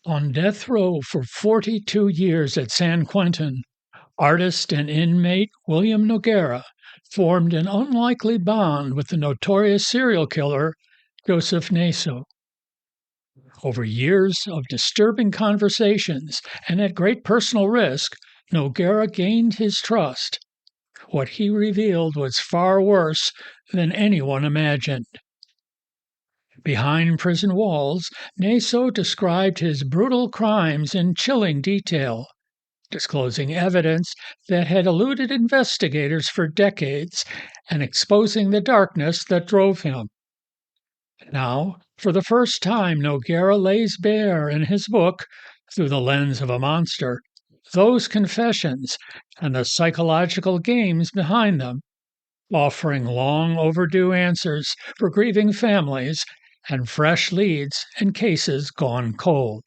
On death row for 42 years at San Quentin, artist and inmate William Noguera formed an unlikely bond with the notorious serial killer Joseph Naso. Over years of disturbing conversations and at great personal risk, Noguera gained his trust. What he revealed was far worse than anyone imagined. Behind prison walls, Naso described his brutal crimes in chilling detail, disclosing evidence that had eluded investigators for decades and exposing the darkness that drove him. Now, for the first time, Noguera lays bare in his book, Through the Lens of a Monster, those confessions and the psychological games behind them, offering long overdue answers for grieving families and fresh leads in cases gone cold.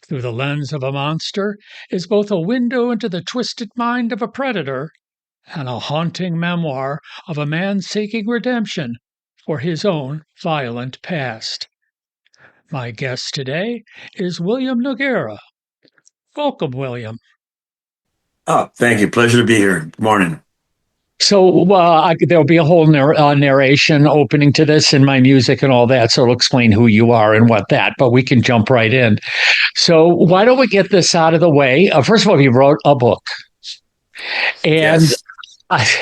Through the Lens of a Monster is both a window into the twisted mind of a predator and a haunting memoir of a man seeking redemption for his own violent past. My guest today is William Noguera. Welcome, William. Oh, thank you. Pleasure to be here. Good morning. So there'll be a whole narration opening to this and my music and all that, so it'll explain who you are and what that, but we can jump right in. So why don't we get this out of the way? First of all, you wrote a book. And Yes.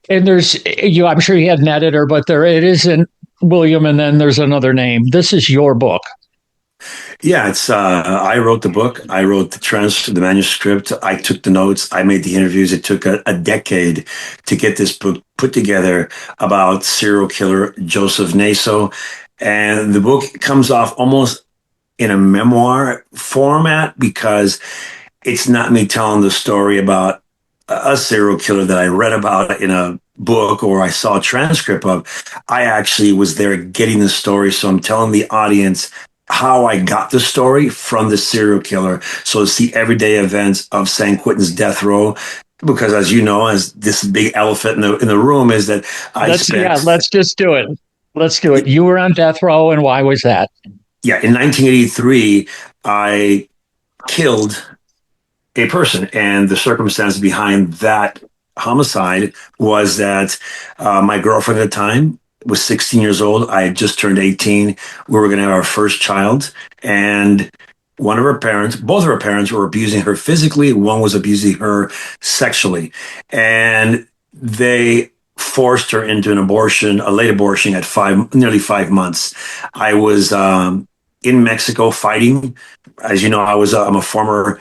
and there's you. I'm sure you had an editor, but it isn't William, and then there's another name. This is your book. Yeah, it's I wrote the book. I wrote the manuscript. I took the notes. I made the interviews. It took a decade to get this book put together about serial killer Joseph Naso. And the book comes off almost in a memoir format because it's not me telling the story about a serial killer that I read about in a book or I saw a transcript of. I actually was there getting the story. So I'm telling the audience how I got the story from the serial killer. So it's the everyday events of San Quentin's death row. Because as you know, as this big elephant in the room is that let's just do it. Let's do it. You were on death row, and why was that? Yeah, in 1983, I killed a person, and the circumstance behind that homicide was that my girlfriend at the time was 16 years old. I had just turned 18. We were going to have our first child, and both of her parents were abusing her physically. One was abusing her sexually, and they forced her into an abortion, a late abortion at nearly 5 months. I was in Mexico fighting. As you know, I'm a former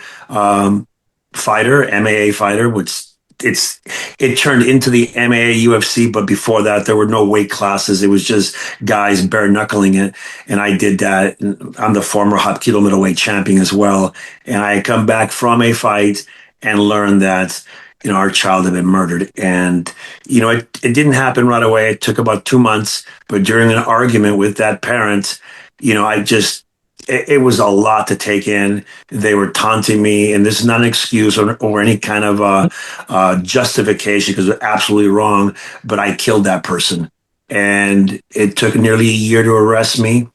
fighter, MAA fighter, which it turned into the MMA UFC, but before that, there were no weight classes. It was just guys bare knuckling it. And I did that. I'm the former hot kilo middleweight champion as well. And I had come back from a fight and learned that, our child had been murdered. And, it didn't happen right away. It took about 2 months, but during an argument with that parent, it was a lot to take in. They were taunting me, and this is not an excuse or any kind of justification because it's absolutely wrong. But I killed that person, and it took nearly a year to arrest me.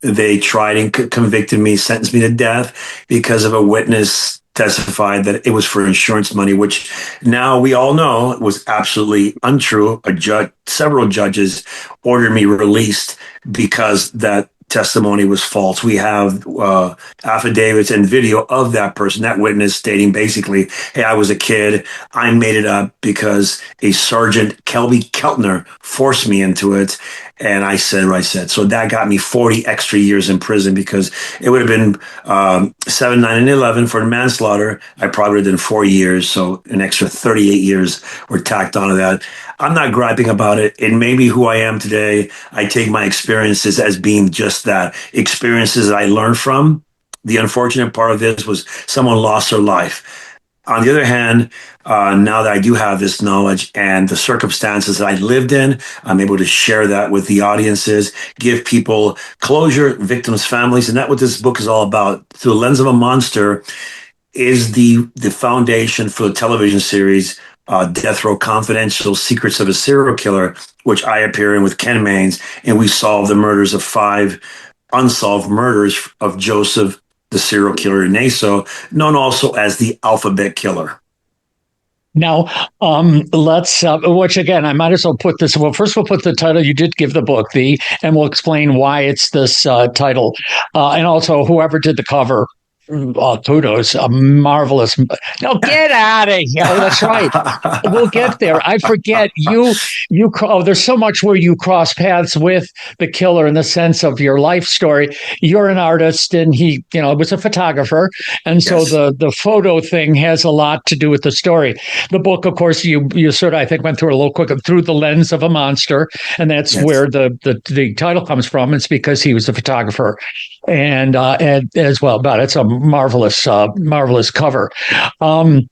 They tried and convicted me, sentenced me to death because of a witness testified that it was for insurance money, which now we all know was absolutely untrue. Several judges ordered me released because that testimony was false. We have affidavits and video of that person, that witness stating basically, hey, I was a kid. I made it up because a Sergeant Kelby Keltner forced me into it. And I said what I said. So that got me 40 extra years in prison because it would have been 7, 9, and 11 for manslaughter. I probably would have done 4 years. So an extra 38 years were tacked onto that. I'm not griping about it. It may be who I am today. I take my experiences as being just that, experiences that I learned from. The unfortunate part of this was someone lost their life. On the other hand, now that I do have this knowledge and the circumstances that I lived in, I'm able to share that with the audiences, give people closure, victims' families, and that's what this book is all about. Through the Lens of a Monster is the foundation for the television series Death Row Confidential: Secrets of a Serial Killer, which I appear in with Ken Maines, and we solve the murders of 5 unsolved murders of Joseph, the serial killer Naso, known also as the Alphabet Killer. Now, let's, which again, I might as well put this. Well, first we'll put the title. You did give the book, and we'll explain why it's this title. And also, whoever did the cover, kudos, a marvelous. No, get out of here. Oh, that's right. We'll get there. I forget you. Oh, there's so much where you cross paths with the killer in the sense of your life story. You're an artist, and he, was a photographer, and so Yes. the photo thing has a lot to do with the story. The book, of course, you sort of, I think, went through a little quick through the lens of a monster, and that's Yes. where the title comes from. It's because he was a photographer. And as well, but it's a marvelous cover. But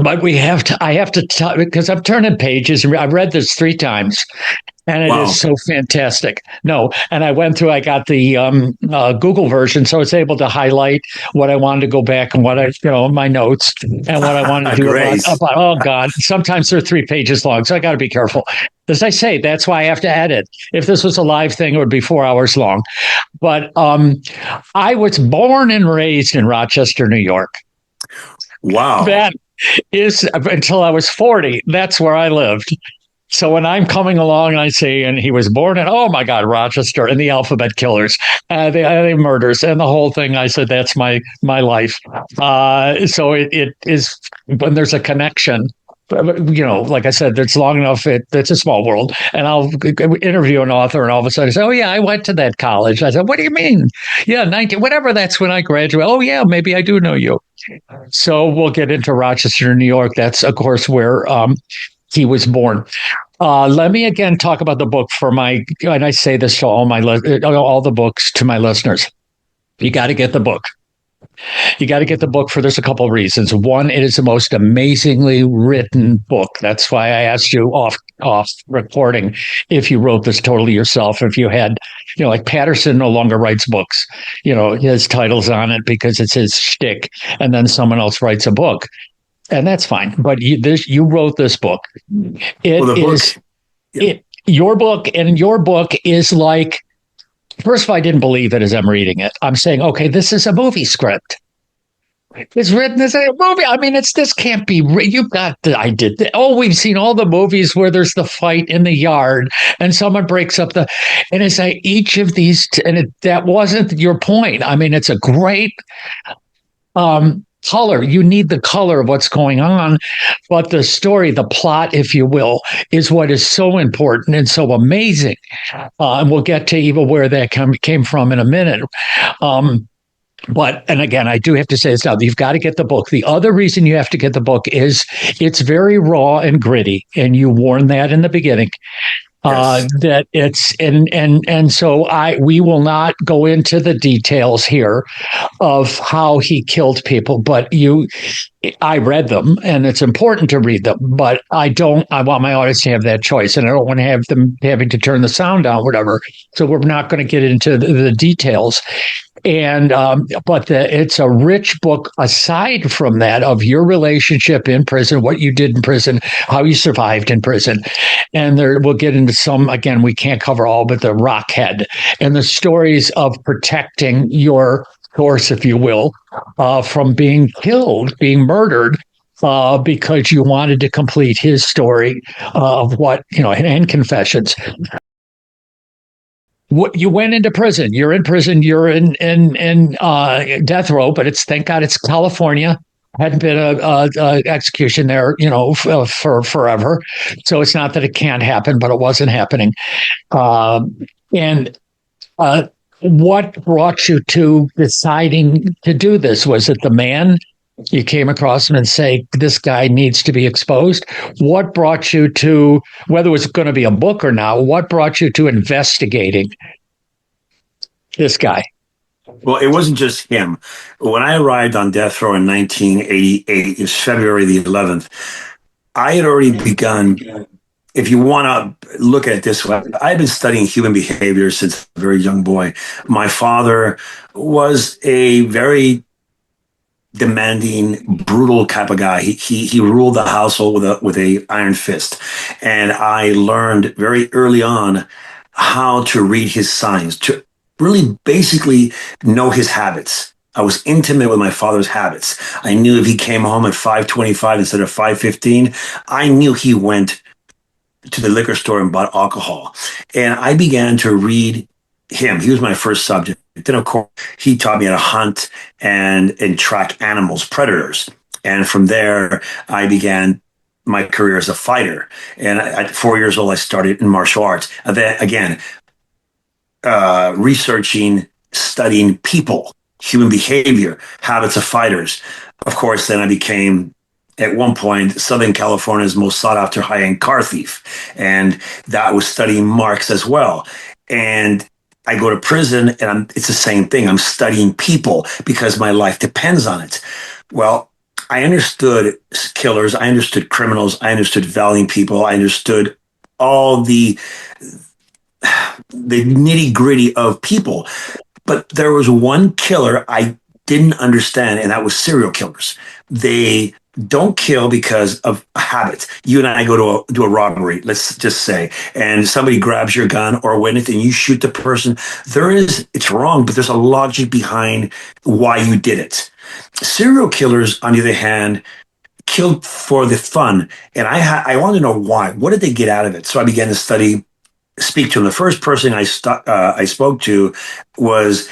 I have to because I'm turning pages. I've read this 3 times, and it is so fantastic. No, and I went through. I got the Google version, so I was able to highlight what I wanted to go back and what my notes and what I wanted to do about. Oh God, sometimes they're 3 pages long, so I got to be careful. As I say, that's why I have to edit. If this was a live thing, it would be 4 hours long. But I was born and raised in Rochester, New York. Wow. That is until I was 40. That's where I lived. So when I'm coming along and I say, and he was born in, oh my God, Rochester and the Alphabet Killers, the murders and the whole thing, I said, that's my life. So it is when there's a connection. Like I said, it's long enough. It's a small world. And I'll interview an author, and all of a sudden I say, oh, yeah, I went to that college. I said, what do you mean? Yeah, 19, whatever. That's when I graduated. Oh, yeah, maybe I do know you. So we'll get into Rochester, New York. That's, of course, where he was born. Let me again talk about the book and I say this to all the books to my listeners. You got to get the book. You got to get the book there's a couple of reasons. One, it is the most amazingly written book. That's why I asked you off recording if you wrote this totally yourself. If you had, like Patterson no longer writes books, his title's on it because it's his shtick, and then someone else writes a book, and that's fine. But you wrote this book. Your book, and your book is like. First of all, I didn't believe it as I'm reading it. I'm saying, okay, this is a movie script. It's written as a movie. I mean, this can't be. You've got. We've seen all the movies where there's the fight in the yard and someone breaks up and it's like each of these, that wasn't your point. I mean, it's a great color. You need the color of what's going on, but the story, the plot, if you will, is what is so important and so amazing. And we'll get to even where that came from in a minute. And again, I do have to say this now, you've got to get the book. The other reason you have to get the book is it's very raw and gritty. And you warned that in the beginning. Yes. That it's and so we will not go into the details here of how he killed people, but I read them, and it's important to read them, but I want my audience to have that choice, and I don't want to have them having to turn the sound down, whatever. So we're not going to get into the details. And but it's a rich book aside from that of your relationship in prison, what you did in prison, how you survived in prison. And we'll get into some, again, we can't cover all, but the Rockhead and the stories of protecting your source, if you will, from being killed, being murdered, because you wanted to complete his story of and confessions. You went into prison. You're in prison. You're in death row, but thank God it's California. Hadn't been a execution there, for forever. So it's not that it can't happen, but it wasn't happening. What brought you to deciding to do this? Was it the man? You came across him and say, this guy needs to be exposed. What brought you to, whether it was going to be a book or not, what brought you to investigating this guy? Well, it wasn't just him. When I arrived on death row in 1988, it's February the 11th, I had already begun, if you want to look at it this way, I've been studying human behavior since a very young boy. My father was a very demanding, brutal type of guy. He ruled the household with a iron fist. And I learned very early on how to read his signs, really basically know his habits. I was intimate with my father's habits. I knew if he came home at 5:25 instead of 5:15, I knew he went to the liquor store and bought alcohol. And I began to read him. He was my first subject. Then, of course, he taught me how to hunt and track animals, predators. And from there, I began my career as a fighter. And at 4 years old, I started in martial arts. And then again, researching, studying people, human behavior, habits of fighters. Of course, then I became, at one point, Southern California's most sought after high end car thief. And that was studying marks as well. And I go to prison and it's the same thing. I'm studying people because my life depends on it. Well, I understood killers. I understood criminals. I understood valiant people. I understood all the nitty gritty of people. But there was one killer I didn't understand, and that was serial killers. They don't kill because of a habit. You and I go to do a robbery, let's just say, and somebody grabs your gun or witness and you shoot the person. It's wrong, but there's a logic behind why you did it. Serial killers, on the other hand, killed for the fun. And I wanted to know why. What did they get out of it? So I began to speak to him. The first person I spoke to was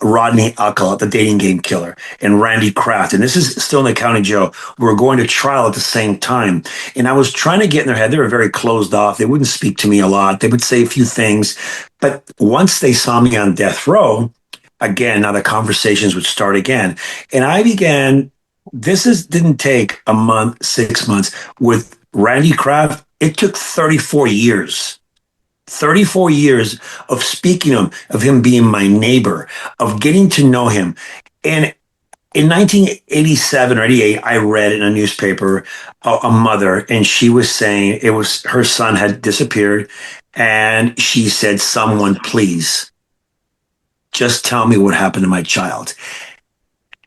Rodney Alcala, the dating game killer, and Randy Kraft. And this is still in the county jail. We were going to trial at the same time. And I was trying to get in their head. They were very closed off. They wouldn't speak to me a lot. They would say a few things. But once they saw me on death row, again, now the conversations would start again. And I began, didn't take a month, 6 months. With Randy Kraft, it took 34 years. 34 years of speaking to him, of him being my neighbor, of getting to know him. And in 1987 or 88, I read in a newspaper a mother, and she was saying her son had disappeared. And she said, "Someone, please, just tell me what happened to my child."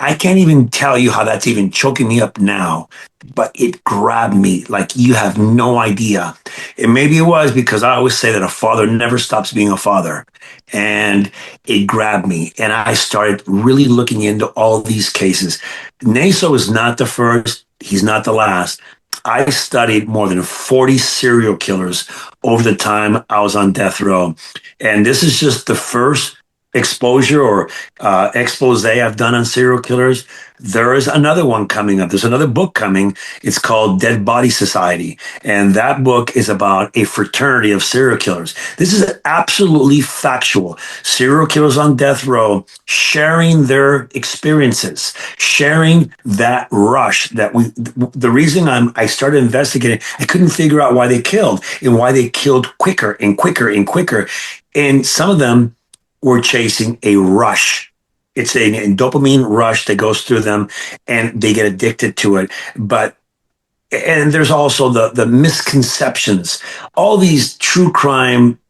I can't even tell you how that's even choking me up now, but it grabbed me like you have no idea. And maybe it was because I always say that a father never stops being a father. And it grabbed me. And I started really looking into all these cases. Naso is not the first. He's not the last. I studied more than 40 serial killers over the time I was on death row. And this is just the first exposure or expose I've done on serial killers. There is another one coming up. There's another book coming. It's called Dead Body Society. And that book is about a fraternity of serial killers. This is absolutely factual. Serial killers on death row sharing their experiences, sharing that rush the reason I started investigating, I couldn't figure out why they killed and why they killed quicker and quicker and quicker. And some of them were chasing a rush. It's a dopamine rush that goes through them and they get addicted to it. And there's also the misconceptions. All these true crime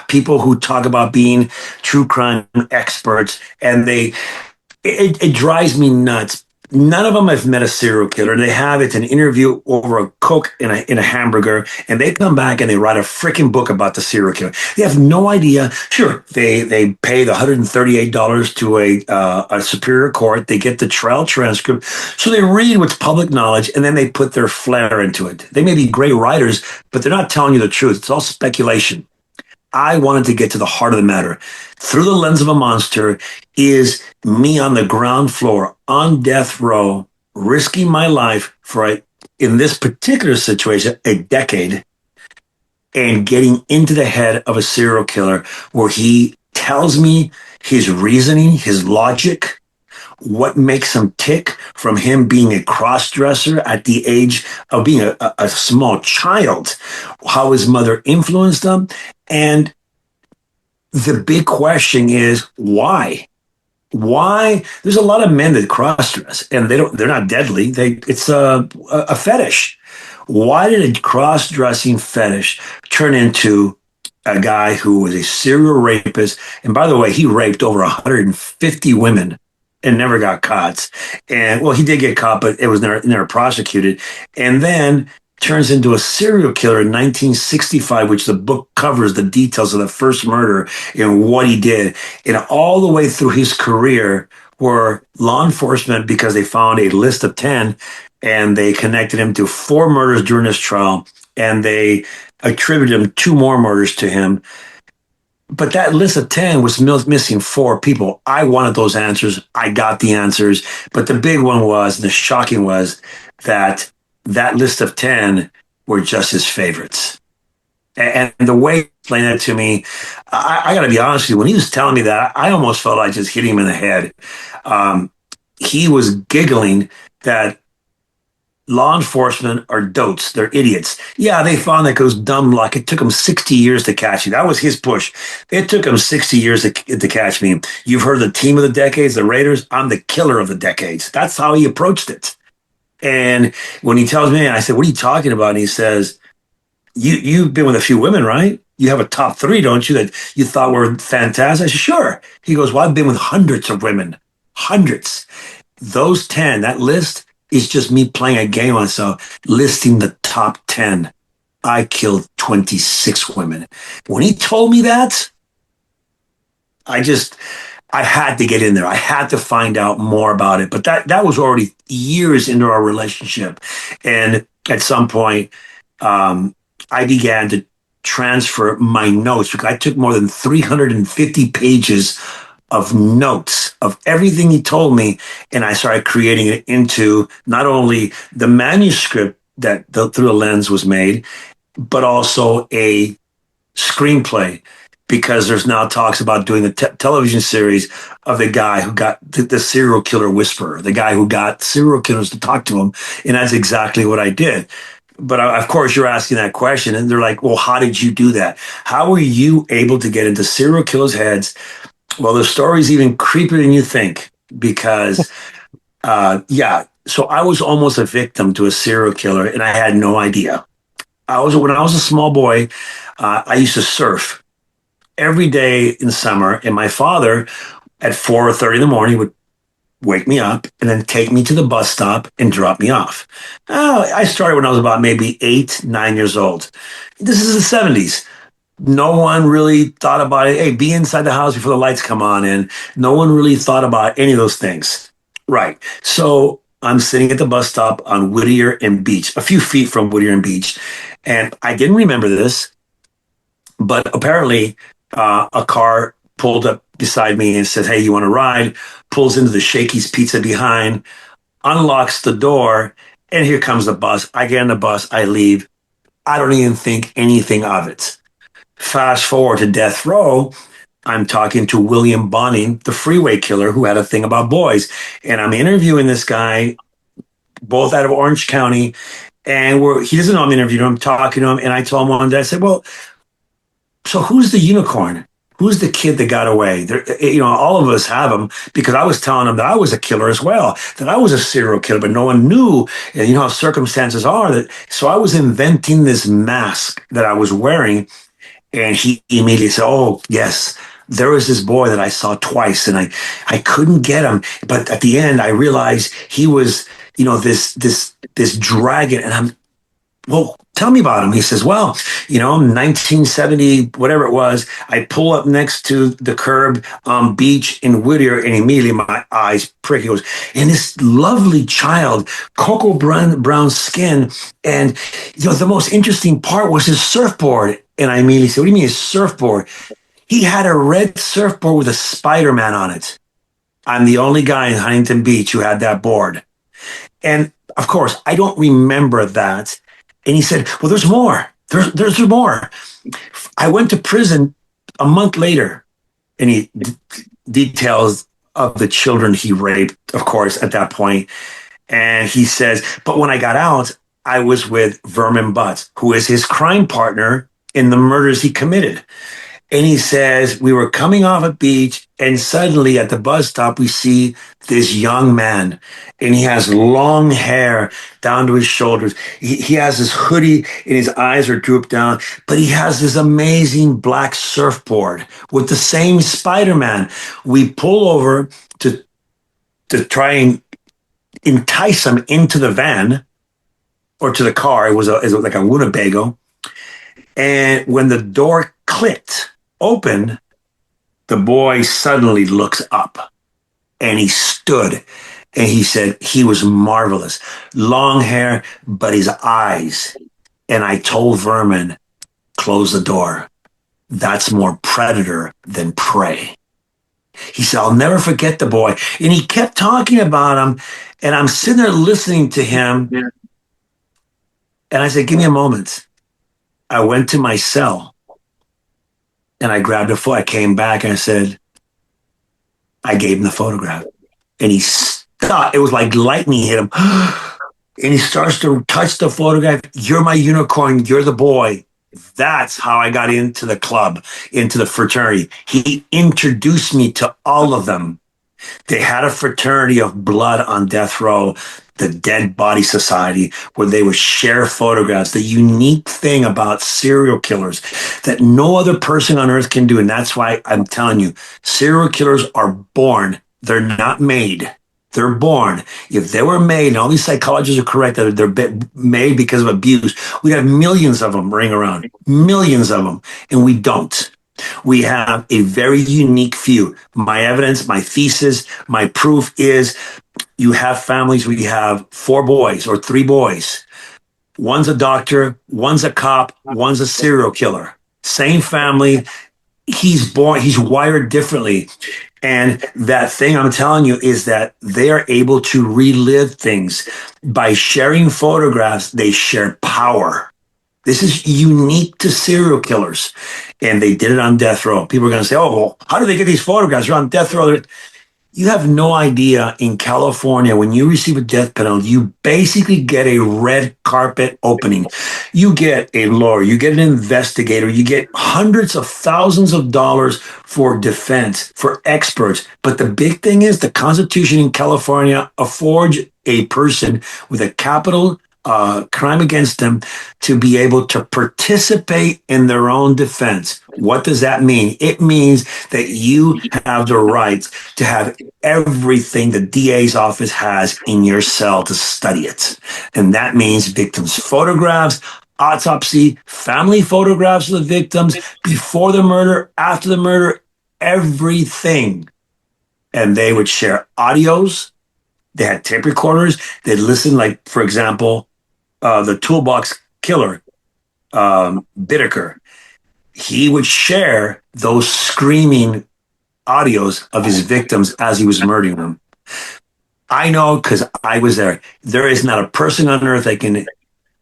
people who talk about being true crime experts, and it drives me nuts. None of them have met a serial killer. They have it's an interview over a Coke in a hamburger, and they come back and they write a freaking book about the serial killer. They have no idea. Sure, they pay the $138 to a superior court. They get the trial transcript, so they read what's public knowledge, and then they put their flair into it. They may be great writers, but they're not telling you the truth. It's all speculation. I wanted to get to the heart of the matter. Through the lens of a monster is me on the ground floor, on death row, risking my life for, in this particular situation, a decade, and getting into the head of a serial killer where he tells me his reasoning, his logic, what makes him tick, from him being a cross-dresser at the age of being a small child, how his mother influenced him. And the big question is why? Why? There's a lot of men that cross-dress and they're not deadly. It's a fetish. Why did a cross-dressing fetish turn into a guy who was a serial rapist? And by the way, he raped over 150 women and never got caught. And well, he did get caught, but it was never prosecuted. And then turns into a serial killer in 1965, which the book covers the details of the first murder and what he did. And all the way through his career, where law enforcement, because they found a list of 10 and they connected him to 4 murders during this trial, and they attributed him 2 more murders to him. But that list of 10 was missing 4 people. I wanted those answers. I got the answers. But the big one was, and the shocking was, that list of 10 were just his favorites. And the way he explained that to me, I got to be honest with you, when he was telling me that, I almost felt like just hitting him in the head. He was giggling that law enforcement are dotes. They're idiots. Yeah, they found that goes dumb luck. It took them 60 years to catch you. That was his push. It took them 60 years to catch me. You've heard the team of the decades, the Raiders. I'm the killer of the decades. That's how he approached it. And when he tells me, I said, what are you talking about? And he says, you've been with a few women, right? You have a top 3, don't you, that you thought were fantastic? I said, sure. He goes, well, I've been with hundreds of women. Hundreds. Those 10, that list, is just me playing a game on myself, listing the top 10. I killed 26 women. When he told me that, I had to get in there. I had to find out more about it. But that was already years into our relationship. And at some point, I began to transfer my notes, because I took more than 350 pages of notes of everything he told me, and I started creating it into not only the manuscript that through the lens was made, but also a screenplay, because there's now talks about doing a television series of the guy who got the serial killer whisperer, the guy who got serial killers to talk to him, and that's exactly what I did. But of course, you're asking that question, and they're like, well, how did you do that? How were you able to get into serial killers' heads? Well, the story's even creepier than you think, because, so I was almost a victim to a serial killer, and I had no idea. When I was a small boy, I used to surf every day in summer, and my father, at 4:30 in the morning, would wake me up and then take me to the bus stop and drop me off. I started when I was about maybe 8, 9 years old. This is the 70s. No one really thought about it. Hey, be inside the house before the lights come on. And no one really thought about any of those things. Right. So I'm sitting at the bus stop on Whittier and Beach, a few feet from Whittier and Beach. And I didn't remember this, but apparently a car pulled up beside me and said, hey, you want to ride? Pulls into the Shakey's Pizza behind, unlocks the door, and here comes the bus. I get on the bus, I leave. I don't even think anything of it. Fast forward to death row, I'm talking to William Bonning, the freeway killer who had a thing about boys. And I'm interviewing this guy, both out of Orange County. And he doesn't know I'm interviewing him, I'm talking to him. And I told him one day, I said, well, so who's the unicorn? Who's the kid that got away? All of us have them, because I was telling them that I was a killer as well, that I was a serial killer, but no one knew. And you know how circumstances are. So I was inventing this mask that I was wearing. And he immediately said, oh, yes, there was this boy that I saw twice, and I couldn't get him. But at the end, I realized he was, this dragon. And well, tell me about him. He says, well, 1970, whatever it was, I pull up next to the curb on Beach in Whittier, and immediately my eyes prick. He goes, and this lovely child, cocoa brown skin. And, the most interesting part was his surfboard. And I immediately said, what do you mean his surfboard? He had a red surfboard with a Spider-Man on it. I'm the only guy in Huntington Beach who had that board. And of course, I don't remember that. And he said, well, there's more. There's more. I went to prison a month later, and he details of the children he raped, of course, at that point. And he says, but when I got out, I was with Vermin Butts, who is his crime partner in the murders he committed. And he says, we were coming off a beach, and suddenly at the bus stop, we see this young man, and he has long hair down to his shoulders. He has this hoodie, and his eyes are drooped down, but he has this amazing black surfboard with the same Spider-Man. We pull over to try and entice him into the van. or to the car. It was like a Winnebago. And when the door clicked open, the boy suddenly looks up and he stood and he said he was marvelous. Long hair, but his eyes. And I told Vermin, close the door. That's more predator than prey. He said, I'll never forget the boy. And he kept talking about him. And I'm sitting there listening to him. And I said, give me a moment. I went to my cell and I grabbed a phone. I came back and I said, I gave him the photograph. And he stopped. It was like lightning hit him. And he starts to touch the photograph. You're my unicorn. You're the boy. That's how I got into the club, into the fraternity. He introduced me to all of them. They had a fraternity of blood on death row, the Dead Body Society, where they would share photographs. The unique thing about serial killers that no other person on earth can do. And that's why I'm telling you, serial killers are born. They're not made. They're born. If they were made, and all these psychologists are correct that they're made because of abuse, we'd have millions of them ring around, millions of them, and we don't. We have a very unique few. My evidence, my thesis, my proof is you have families where you have 4 boys or 3 boys. One's a doctor, one's a cop, one's a serial killer. Same family. He's wired differently. And that thing I'm telling you is that they are able to relive things. By sharing photographs, they share power. This is unique to serial killers. And they did it on death row. People are going to say, oh, well, how do they get these photographs? They're on death row. You have no idea. In California, when you receive a death penalty, you basically get a red carpet opening. You get a lawyer, you get an investigator, you get hundreds of thousands of dollars for defense, for experts. But the big thing is the Constitution in California affords a person with a capital crime against them to be able to participate in their own defense. What does that mean? It means that you have the right to have everything the DA's office has in your cell to study it. And that means victims' photographs, autopsy, family photographs of the victims, before the murder, after the murder, everything. And they would share audios. They had tape recorders. They'd listen, like, for example, the Toolbox Killer, Bittaker. He would share those screaming audios of his victims as he was murdering them. I know because I was there. There is not a person on earth that can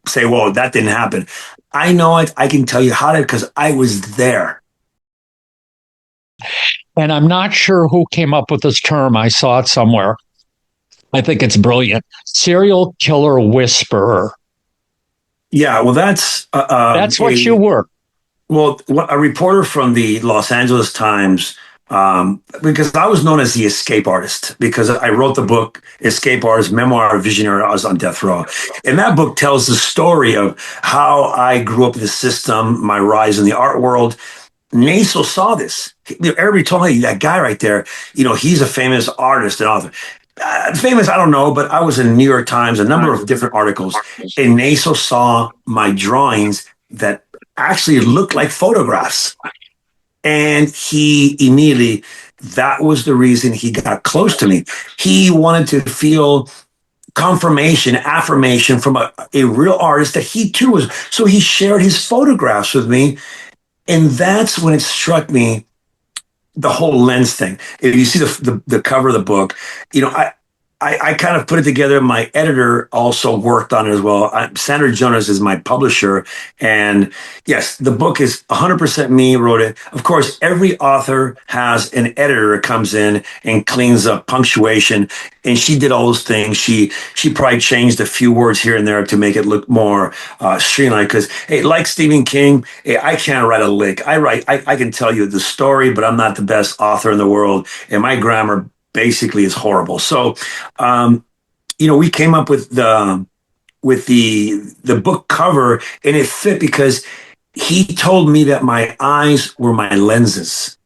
say, whoa, that didn't happen. I know it. I can tell you how to, because I was there. And I'm not sure who came up with this term. I saw it somewhere. I think it's brilliant. Serial killer whisperer. Yeah, well, that's what you were. Well, a reporter from the Los Angeles Times, because I was known as the escape artist, because I wrote the book Escape Artist, Memoir, Visionary. I was on death row. And that book tells the story of how I grew up in the system, my rise in the art world. Naso saw this. Everybody told me, that guy right there, he's a famous artist and author. Famous, I don't know, but I was in the New York Times, a number of different articles, and Naso saw my drawings that actually looked like photographs. And he immediately, that was the reason he got close to me. He wanted to feel confirmation, affirmation from a real artist that he too was. So he shared his photographs with me. And that's when it struck me, the whole lens thing. If you see the cover of the book, I kind of put it together. My editor also worked on it as well. Sandra Jonas is my publisher. And yes, the book is 100% me wrote it. Of course, every author has an editor that comes in and cleans up punctuation. And she did all those things. She probably changed a few words here and there to make it look more streamlined. Because, hey, like Stephen King, hey, I can't write a lick. I can tell you the story, but I'm not the best author in the world. And my grammar basically is horrible. So, we came up with the book cover, and it fit because he told me that my eyes were my lenses.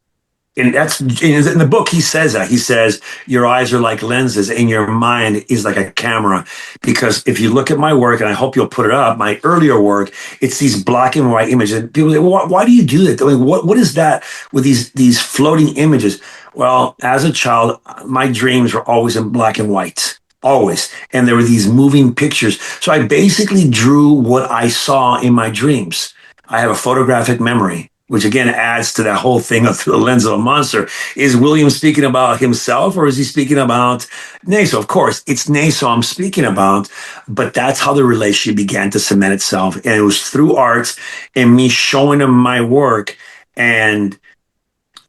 And that's in the book. He says that. He says your eyes are like lenses and your mind is like a camera. Because if you look at my work, and I hope you'll put it up, my earlier work, it's these black and white images. People say, well, why do you do that? I mean, what is that with these floating images? Well, as a child, my dreams were always in black and white. Always. And there were these moving pictures. So I basically drew what I saw in my dreams. I have a photographic memory, which again adds to that whole thing of through the lens of a monster. Is William speaking about himself or is he speaking about Naso? Of course, it's Naso I'm speaking about, but that's how the relationship began to cement itself. And it was through art and me showing him my work. And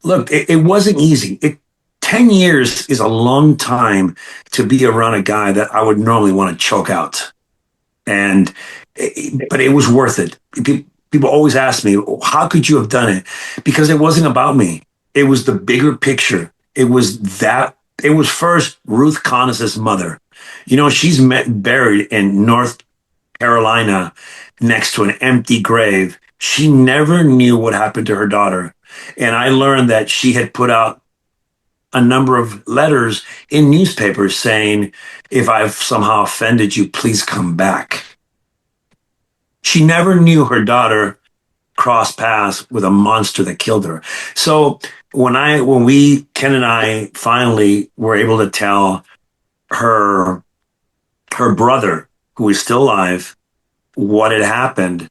look, it wasn't easy. 10 years is a long time to be around a guy that I would normally want to choke out. But it was worth it. People always ask me, how could you have done it? Because it wasn't about me. It was the bigger picture. It was first Ruth Connis's mother. You know, she's buried in North Carolina next to an empty grave. She never knew what happened to her daughter. And I learned that she had put out a number of letters in newspapers saying, if I've somehow offended you, please come back. She never knew her daughter crossed paths with a monster that killed her. So when Ken and I finally were able to tell her brother, who is still alive, what had happened,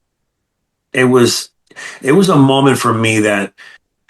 it was a moment for me that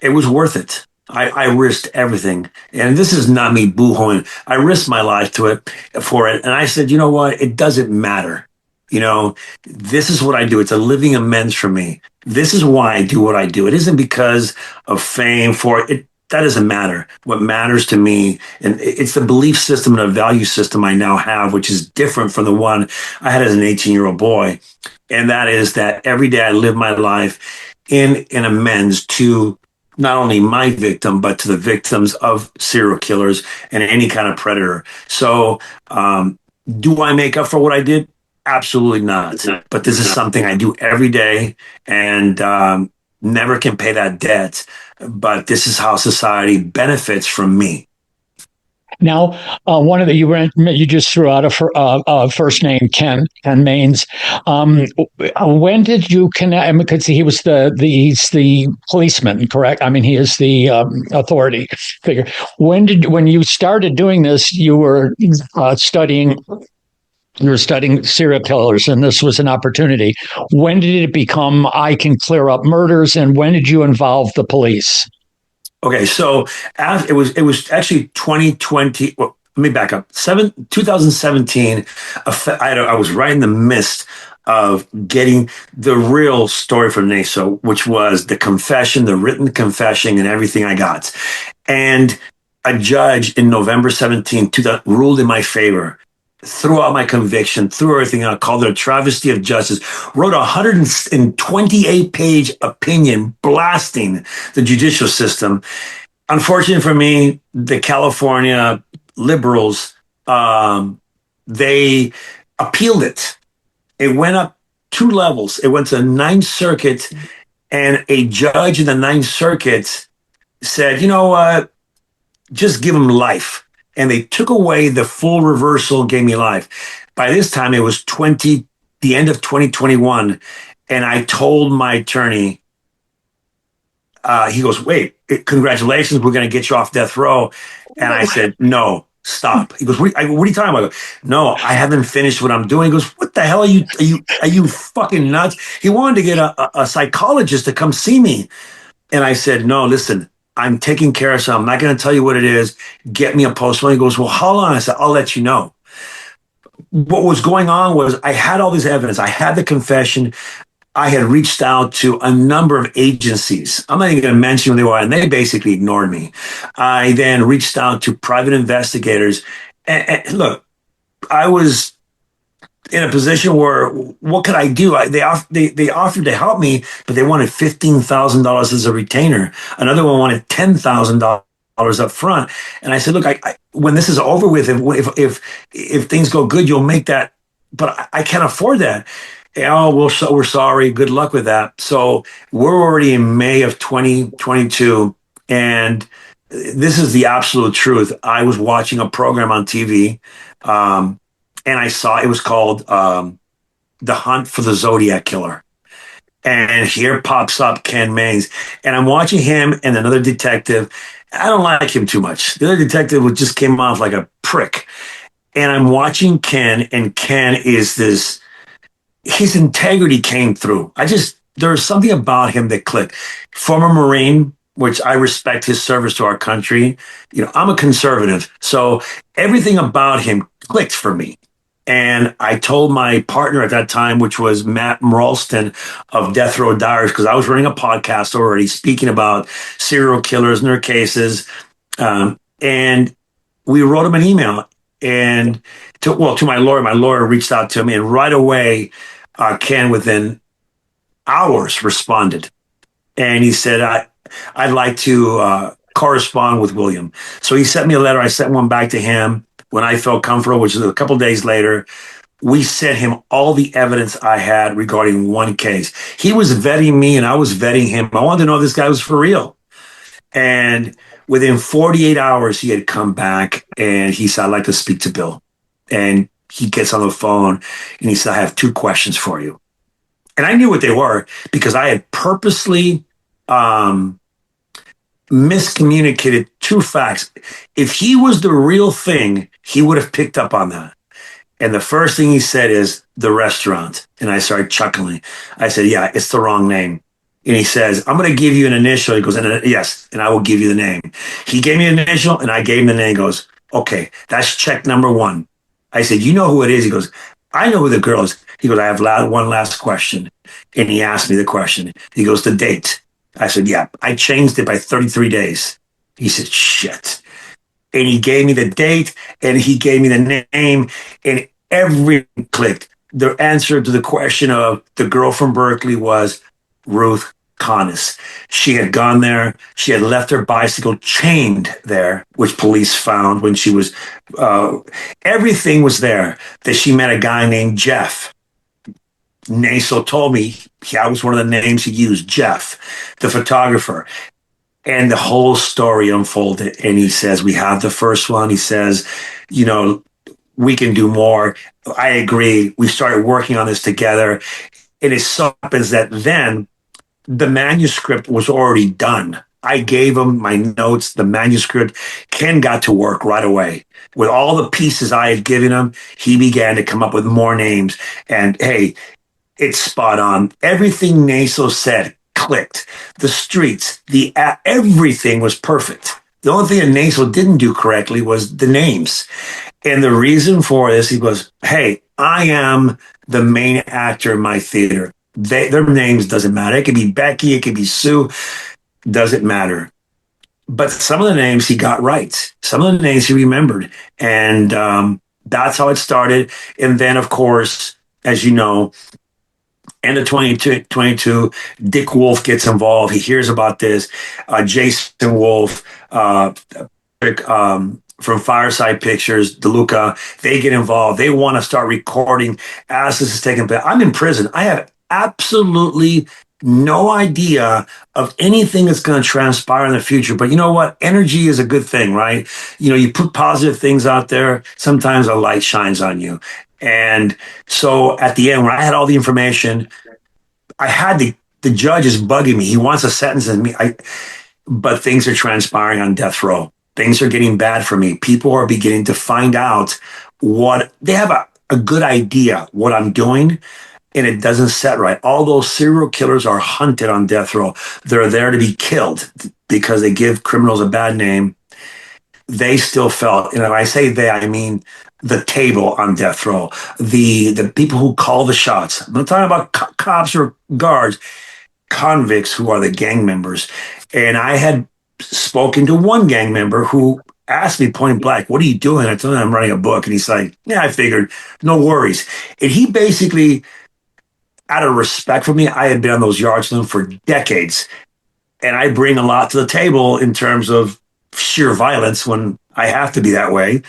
it was worth it. I risked everything. And this is not me boo-hooing. I risked my life for it. And I said, you know what? It doesn't matter. You know, this is what I do. It's a living amends for me. This is why I do what I do. It isn't because of fame for it. That doesn't matter. What matters to me, and it's the belief system and a value system I now have, which is different from the one I had as an 18-year-old boy. And that is that every day I live my life in an amends to not only my victim, but to the victims of serial killers and any kind of predator. So do I make up for what I did? Absolutely not. But this is something I do every day and never can pay that debt. But this is how society benefits from me. Now, one of you just threw out a first name, Ken Maines. When did you connect? Because he's the policeman, correct? I mean, he is the authority figure. When you started doing this, you were studying. You were studying serial killers, and this was an opportunity. When did it become I can clear up murders, and when did you involve the police? Okay, so it was actually 2020. Well, let me back up. 2017. I was right in the midst of getting the real story from Naso, which was the confession, the written confession, and everything I got. And a judge in November 17th ruled in my favor, threw out my conviction, threw everything out, called it a travesty of justice, wrote a 128-page opinion blasting the judicial system. Unfortunately for me, the California liberals, they appealed it. It went up 2 levels. It went to the Ninth Circuit, and a judge in the Ninth Circuit said, you know what, just give him life. And they took away the full reversal, gave me life. By this time, it was the end of 2021. And I told my attorney, he goes, wait, congratulations, we're going to get you off death row. And I said, no, stop. He goes, what are you talking about? I go, no, I haven't finished what I'm doing. He goes, what the hell are you fucking nuts? He wanted to get a psychologist to come see me. And I said, no, listen, I'm taking care of something. I'm not going to tell you what it is. Get me a postman. He goes, well, how long? I said, I'll let you know. What was going on was I had all this evidence. I had the confession. I had reached out to a number of agencies. I'm not even going to mention who they were, and they basically ignored me. I then reached out to private investigators. And look, I was in a position where what could I do? They offered to help me, but they wanted $15,000 as a retainer. Another one wanted $10,000 up front. And I said, look, when this is over with, if things go good, you'll make that, but I can't afford that. Oh, we're sorry. Good luck with that. So we're already in May of 2022. And this is the absolute truth. I was watching a program on TV, and I saw it was called The Hunt for the Zodiac Killer. And here pops up Ken Maines. And I'm watching him and another detective. I don't like him too much. The other detective just came off like a prick. And I'm watching Ken, and Ken is this, his integrity came through. There's something about him that clicked. Former Marine, which I respect his service to our country. I'm a conservative. So everything about him clicked for me. And I told my partner at that time, which was Matt Ralston of Death Row Diaries, because I was running a podcast already speaking about serial killers and their cases. And we wrote him an email and to my lawyer. My lawyer reached out to me, and right away, Ken, within hours, responded. And he said, I'd like to correspond with William. So he sent me a letter. I sent one back to him when I felt comfortable, which is a couple of days later. We sent him all the evidence I had regarding one case. He was vetting me and I was vetting him. I wanted to know if this guy was for real. And within 48 hours, he had come back and he said, I'd like to speak to Bill. And he gets on the phone and he said, I have 2 questions for you. And I knew what they were because I had purposely miscommunicated 2 facts. If he was the real thing, he would have picked up on that. And the first thing he said is the restaurant. And I started chuckling. I said, yeah, it's the wrong name. And he says, I'm going to give you an initial. He goes, yes, and I will give you the name. He gave me an initial and I gave him the name. He goes, okay, that's check number 1. I said, you know who it is? He goes, I know who the girl is. He goes, I have one last question. And he asked me the question. He goes, the date. I said, yeah, I changed it by 33 days. He said, shit. And he gave me the date and he gave me the name and everything clicked. The answer to the question of the girl from Berkeley was Ruth Connis. She had gone there. She had left her bicycle chained there, which police found when she was, everything was there. That she met a guy named Jeff. Naso told me that was one of the names he used, Jeff, the photographer. And the whole story unfolded. And he says, we have the first one. He says, we can do more. I agree. We started working on this together. And it so happens that then the manuscript was already done. I gave him my notes, the manuscript. Ken got to work right away. With all the pieces I had given him, he began to come up with more names. And hey, it's spot on. Everything Naso said clicked. The streets, everything was perfect. The only thing that Naso didn't do correctly was the names. And the reason for this, he goes, hey, I am the main actor in my theater. Their names doesn't matter. It could be Becky, it could be Sue, doesn't matter. But some of the names he got right. Some of the names he remembered. And that's how it started. And then, of course, as you know, end of 2022, Dick Wolf gets involved. He hears about this. Jason Wolf, from Fireside Pictures, DeLuca, they get involved. They want to start recording as this is taking place. I'm in prison. I have absolutely no idea of anything that's going to transpire in the future. But you know what? Energy is a good thing, right? You put positive things out there, sometimes a light shines on you. And so at the end, when I had all the information, I had the judge is bugging me. He wants a sentence in me. But things are transpiring on death row. Things are getting bad for me. People are beginning to find out they have a good idea what I'm doing, and it doesn't set right. All those serial killers are hunted on death row. They're there to be killed because they give criminals a bad name. They still felt, and when I say they, I mean the table on death row, the people who call the shots. I'm not talking about cops or guards, convicts who are the gang members. And I had spoken to one gang member who asked me point blank, what are you doing? I told him I'm writing a book. And he's like, yeah, I figured, no worries. And he basically, out of respect for me, I had been on those yards with him for decades. And I bring a lot to the table in terms of sheer violence when I have to be that way.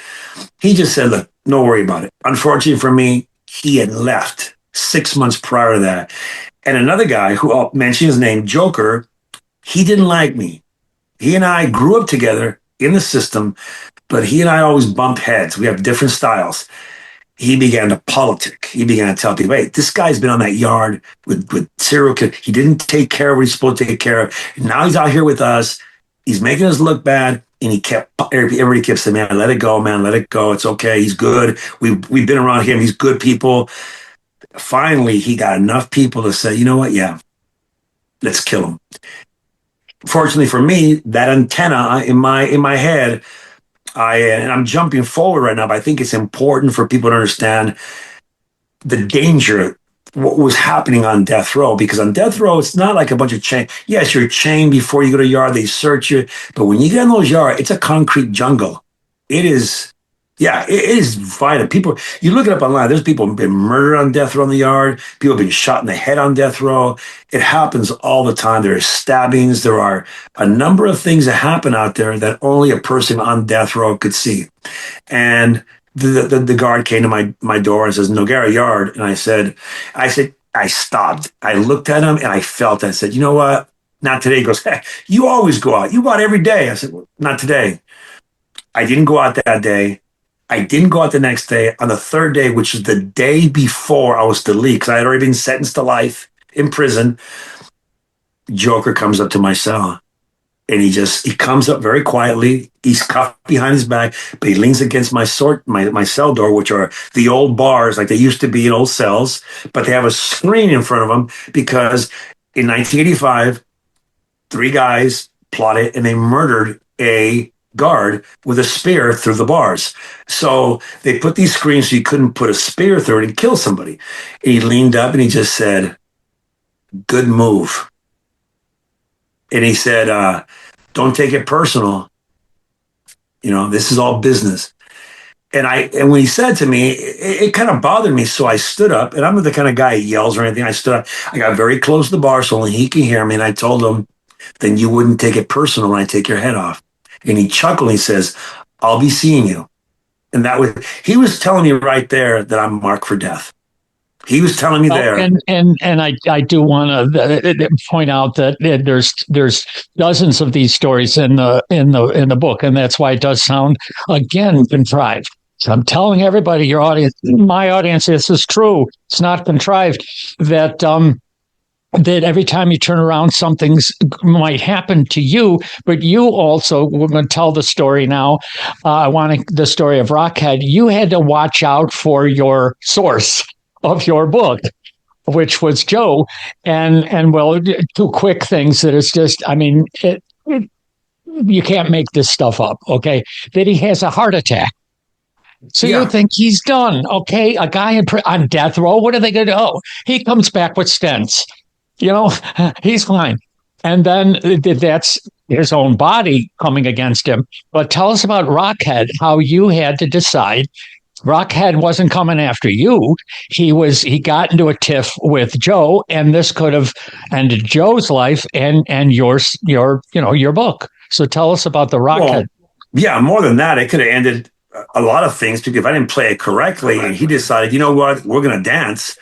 He just said, look, no worry about it. Unfortunately for me, he had left 6 months prior to that. And another guy who I'll mention his name, Joker, he didn't like me. He and I grew up together in the system, but he and I always bumped heads. We have different styles. He began to politic. He began to tell people, hey, this guy's been on that yard with serial killer. He didn't take care of what he's supposed to take care of. Now he's out here with us. He's making us look bad. And everybody kept saying, man, let it go, man, let it go. It's okay. He's good. We've been around him. He's good people. Finally, he got enough people to say, you know what? Yeah, let's kill him. Fortunately for me, that antenna in my head, and I'm jumping forward right now, but I think it's important for people to understand the danger, what was happening on death row. Because on death row, it's not like a bunch of chain. Yes, you're chained before you go to yard, they search you. But when you get in those yards, it's a concrete jungle. It is, yeah, it is violent. People, you look it up online, there's people who've been murdered on death row in the yard. People have been shot in the head on death row. It happens all the time. There are stabbings. There are a number of things that happen out there that only a person on death row could see. And the guard came to my door and says, Noguera yard. And I said, I stopped. I looked at him and I felt, I said, you know what? Not today. He goes, hey, you always go out. You go out every day. I said, well, not today. I didn't go out that day. I didn't go out the next day. On the third day, which is the day before I was to leave, because I had already been sentenced to life in prison, Joker comes up to my cell. And he comes up very quietly. He's cuffed behind his back, but he leans against my cell door, which are the old bars like they used to be in old cells, but they have a screen in front of them because in 1985, 3 guys plotted and they murdered a guard with a spear through the bars. So they put these screens so you couldn't put a spear through it and kill somebody. And he leaned up and he just said, good move. And he said, don't take it personal. You know, this is all business. And when he said to me, it kind of bothered me. So I stood up, and I'm not the kind of guy who yells or anything. I stood up. I got very close to the bar so only he can hear me. And I told him, then you wouldn't take it personal when I take your head off. And he chuckled and he says, I'll be seeing you. And he was telling me right there that I'm marked for death. He was telling me there, and I do want to point out that there's dozens of these stories in the book, and that's why it does sound again contrived. So I'm telling everybody, your audience, my audience, this is true. It's not contrived. That every time you turn around, something might happen to you, but you also, we're going to tell the story now. I want the story of Rockhead. You had to watch out for your source of your book, which was Joe. And well, 2 quick things that it's just, I mean, you can't make this stuff up, okay? That he has a heart attack. So you think he's done, okay? A guy on death row, what are they going to do? Oh, he comes back with stents. You know, he's fine. And then that's his own body coming against him. But tell us about Rockhead, how you had to decide. Rockhead wasn't coming after you. He got into a tiff with Joe, and this could have ended Joe's life and your book. So tell us about the Rockhead. Well, yeah, more than that, it could have ended a lot of things because if I didn't play it correctly and he decided, you know what, we're going to dance,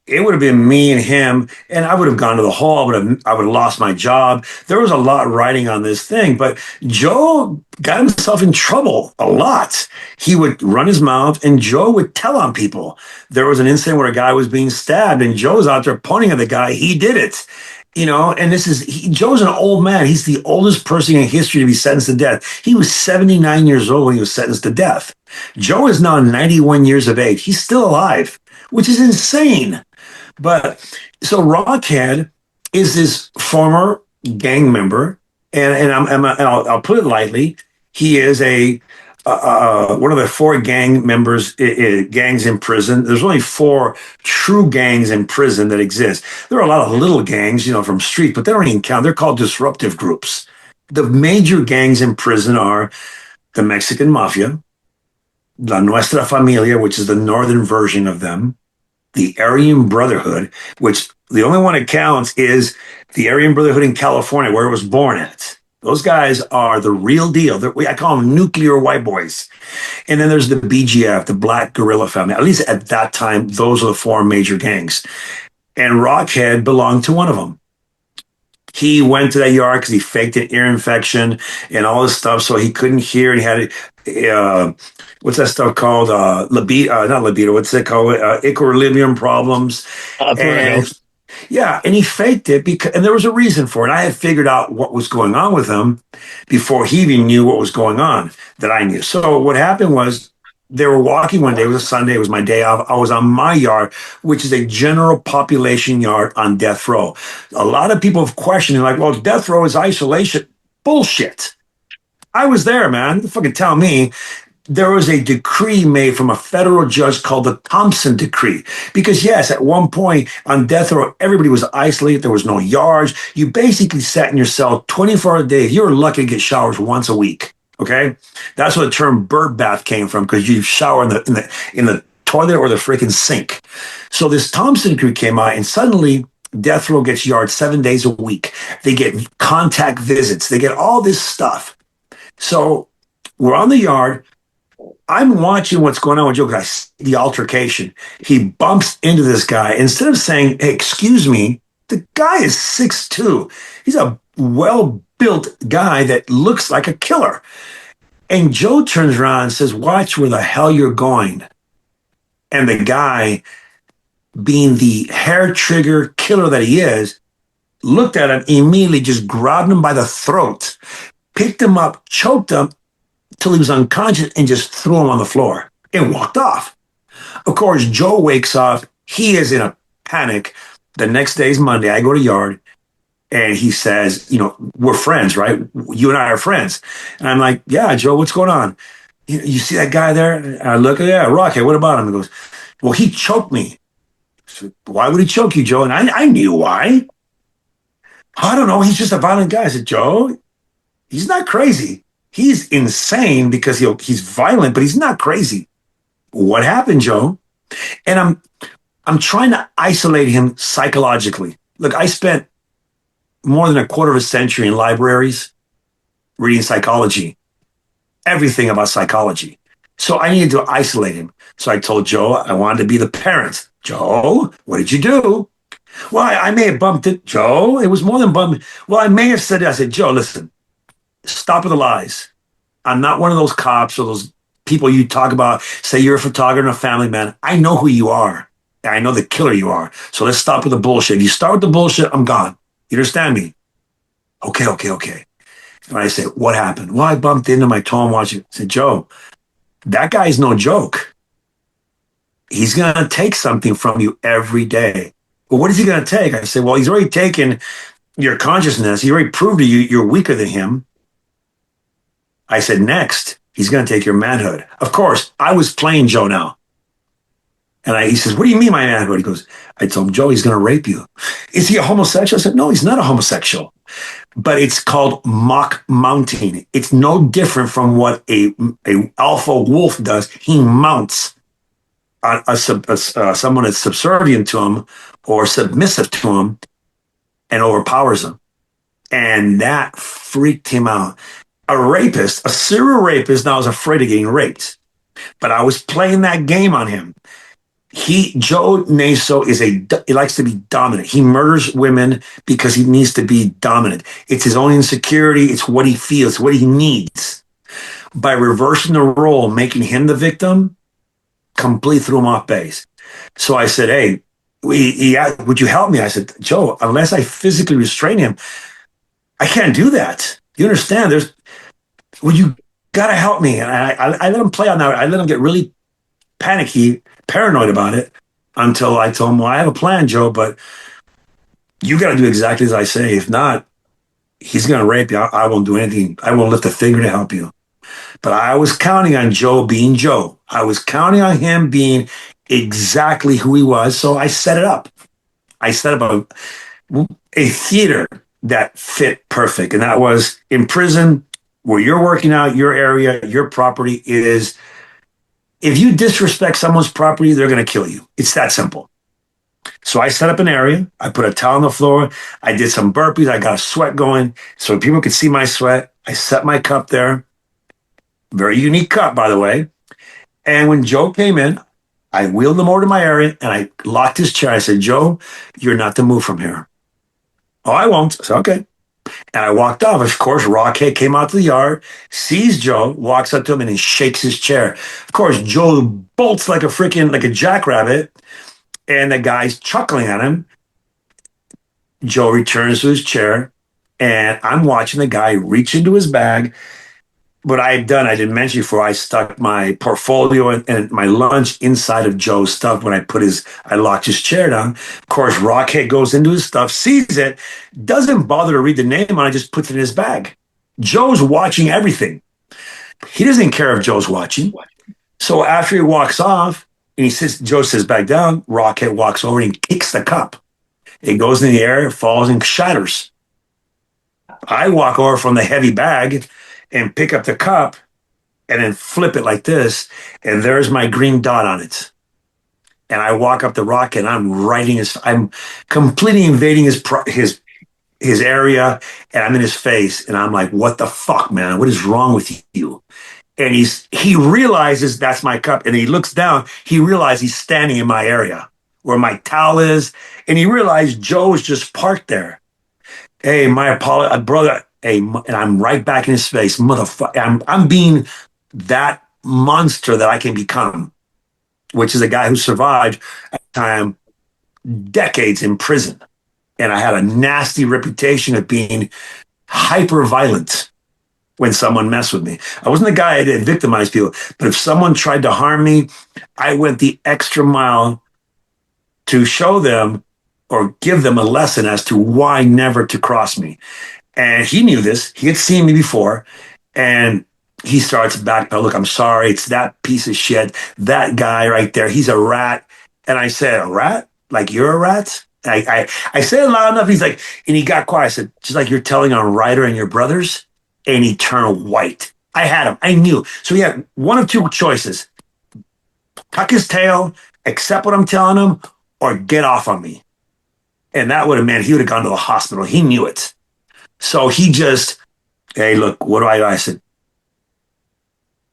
it would have been me and him, and I would have gone to the hall. I would have lost my job. There was a lot riding on this thing, but Joe got himself in trouble a lot. He would run his mouth, and Joe would tell on people. There was an incident where a guy was being stabbed, and Joe's out there pointing at the guy. He did it, you know. And Joe's an old man. He's the oldest person in history to be sentenced to death. He was 79 years old when he was sentenced to death. Joe is now 91 years of age. He's still alive, which is insane. But so Rockhead is this former gang member, and I'll put it lightly. He is one of the 4 gang members, gangs in prison. There's only 4 true gangs in prison that exist. There are a lot of little gangs, you know, from street, but they don't even count. They're called disruptive groups. The major gangs in prison are the Mexican Mafia, La Nuestra Familia, which is the northern version of them, the Aryan Brotherhood, which the only one that counts is the Aryan Brotherhood in California, where it was born at. Those guys are the real deal. I call them nuclear white boys. And then there's the BGF, the Black Guerrilla Family. At least at that time, those are the 4 major gangs. And Rockhead belonged to one of them. He went to that yard because he faked an ear infection and all this stuff, so he couldn't hear. And he had what's that stuff called? Libido, not libido. What's it called? Equilibrium problems. Vertigo. And yeah, and he faked it because, and there was a reason for it. I had figured out what was going on with him before he even knew what was going on that I knew. So what happened was they were walking one day. It was a Sunday. It was my day off. I was on my yard, which is a general population yard on death row. A lot of people have questioned, like, well, death row is isolation. Bullshit. I was there, man. You fucking tell me. There was a decree made from a federal judge called the Thompson Decree. Because, yes, at one point on death row, everybody was isolated. There was no yards. You basically sat in your cell 24 hours a day. You were lucky to get showers once a week. Okay? That's where the term bird bath came from, because you shower in the toilet or the freaking sink. So this Thompson Decree came out, and suddenly death row gets yards 7 days a week. They get contact visits. They get all this stuff. So we're on the yard. I'm watching what's going on with Joe because I see the altercation. He bumps into this guy. Instead of saying, hey, excuse me, the guy is 6'2". He's a well-built guy that looks like a killer. And Joe turns around and says, watch where the hell you're going. And the guy, being the hair trigger killer that he is, looked at him, immediately just grabbed him by the throat, picked him up, choked him, till he was unconscious, and just threw him on the floor and walked off. Of course, Joe wakes up. He is in a panic. The next day is Monday. I go to yard, and he says, we're friends, right? You and I are friends. And I'm like, yeah, Joe, what's going on? You see that guy there? And I look, yeah, Rocky, what about him? He goes, well, he choked me. So, why would he choke you, Joe? And I knew why. I don't know. He's just a violent guy. I said, Joe, he's not crazy. He's insane because he's violent, but he's not crazy. What happened, Joe? And I'm trying to isolate him psychologically. Look, I spent more than a quarter of a century in libraries reading psychology, everything about psychology. So I needed to isolate him. So I told Joe I wanted to be the parent. Joe, what did you do? Well, I may have bumped it. Joe, it was more than bumped. Well, I may have said it. I said, Joe, listen. Stop with the lies. I'm not one of those cops or those people you talk about, say you're a photographer and a family man. I know who you are. I know the killer you are. So let's stop with the bullshit. If you start with the bullshit, I'm gone. You understand me? Okay. And I say, what happened? Well, I bumped into my Tom watching. I said, Joe, that guy's no joke. He's going to take something from you every day. Well, what is he going to take? I said, well, he's already taken your consciousness. He already proved to you you're weaker than him. I said, next, he's going to take your manhood. Of course, I was playing Joe now. And he says, what do you mean my manhood? He goes, I told him, Joe, he's going to rape you. Is he a homosexual? I said, no, he's not a homosexual. But it's called mock mounting. It's no different from what a alpha wolf does. He mounts someone that's subservient to him or submissive to him and overpowers him. And that freaked him out. A rapist, a serial rapist, now is afraid of getting raped. But I was playing that game on him. Joe Naso he likes to be dominant. He murders women because he needs to be dominant. It's his own insecurity. It's what he feels, what he needs. By reversing the role, making him the victim, completely threw him off base. So I said, hey, would you help me? I said, Joe, unless I physically restrain him, I can't do that. You understand? You got to help me. And I let him play on that. I let him get really panicky, paranoid about it until I told him, well, I have a plan, Joe, but you got to do exactly as I say. If not, he's going to rape you. I won't do anything. I won't lift a finger to help you. But I was counting on Joe being Joe. I was counting on him being exactly who he was. So I set it up. I set up a theater that fit perfect. And that was in prison, where you're working out, your area, your property is, if you disrespect someone's property, they're going to kill you. It's that simple. So I set up an area. I put a towel on the floor. I did some burpees. I got a sweat going so people could see my sweat. I set my cup there. Very unique cup, by the way. And when Joe came in, I wheeled him over to my area and I locked his chair. I said, Joe, you're not to move from here. Oh, I won't. I said, okay. And I walked off. Of course, Rockhead came out to the yard, sees Joe, walks up to him, and he shakes his chair. Of course, Joe bolts like a jackrabbit, and the guy's chuckling at him. Joe returns to his chair, and I'm watching the guy reach into his bag. What I had done, I didn't mention before, I stuck my portfolio and my lunch inside of Joe's stuff when I locked his chair down. Of course, Rockhead goes into his stuff, sees it, doesn't bother to read the name on it, just puts it in his bag. Joe's watching everything. He doesn't care if Joe's watching. So after he walks off and Joe sits back down, Rockhead walks over and kicks the cup. It goes in the air, it falls and shatters. I walk over from the heavy bag and pick up the cup and then flip it like this, and there's my green dot on it. And I walk up to Rockhead and I'm completely invading his area, and I'm in his face, and I'm like, what the fuck, man? What is wrong with you? And he realizes that's my cup, and he looks down, he realizes he's standing in my area where my towel is, and he realized Joe's just parked there. Hey, my apology, brother. Hey, and I'm right back in his face, motherfucker. I'm being that monster that I can become, which is a guy who survived at the time decades in prison. And I had a nasty reputation of being hyper violent when someone messed with me. I wasn't the guy that victimized people, but if someone tried to harm me, I went the extra mile to show them or give them a lesson as to why never to cross me. And he knew this. He had seen me before. And he starts back. Oh, look, I'm sorry. It's that piece of shit. That guy right there. He's a rat. And I said, a rat? Like you're a rat? I said it loud enough. He's like, and he got quiet. I said, just like you're telling on Ryder and your brothers. And he turned white. I had him. I knew. So he had one of two choices. Tuck his tail, accept what I'm telling him, or get off on me. And that would have meant he would have gone to the hospital. He knew it. So he just, hey, look, what do I do? I said,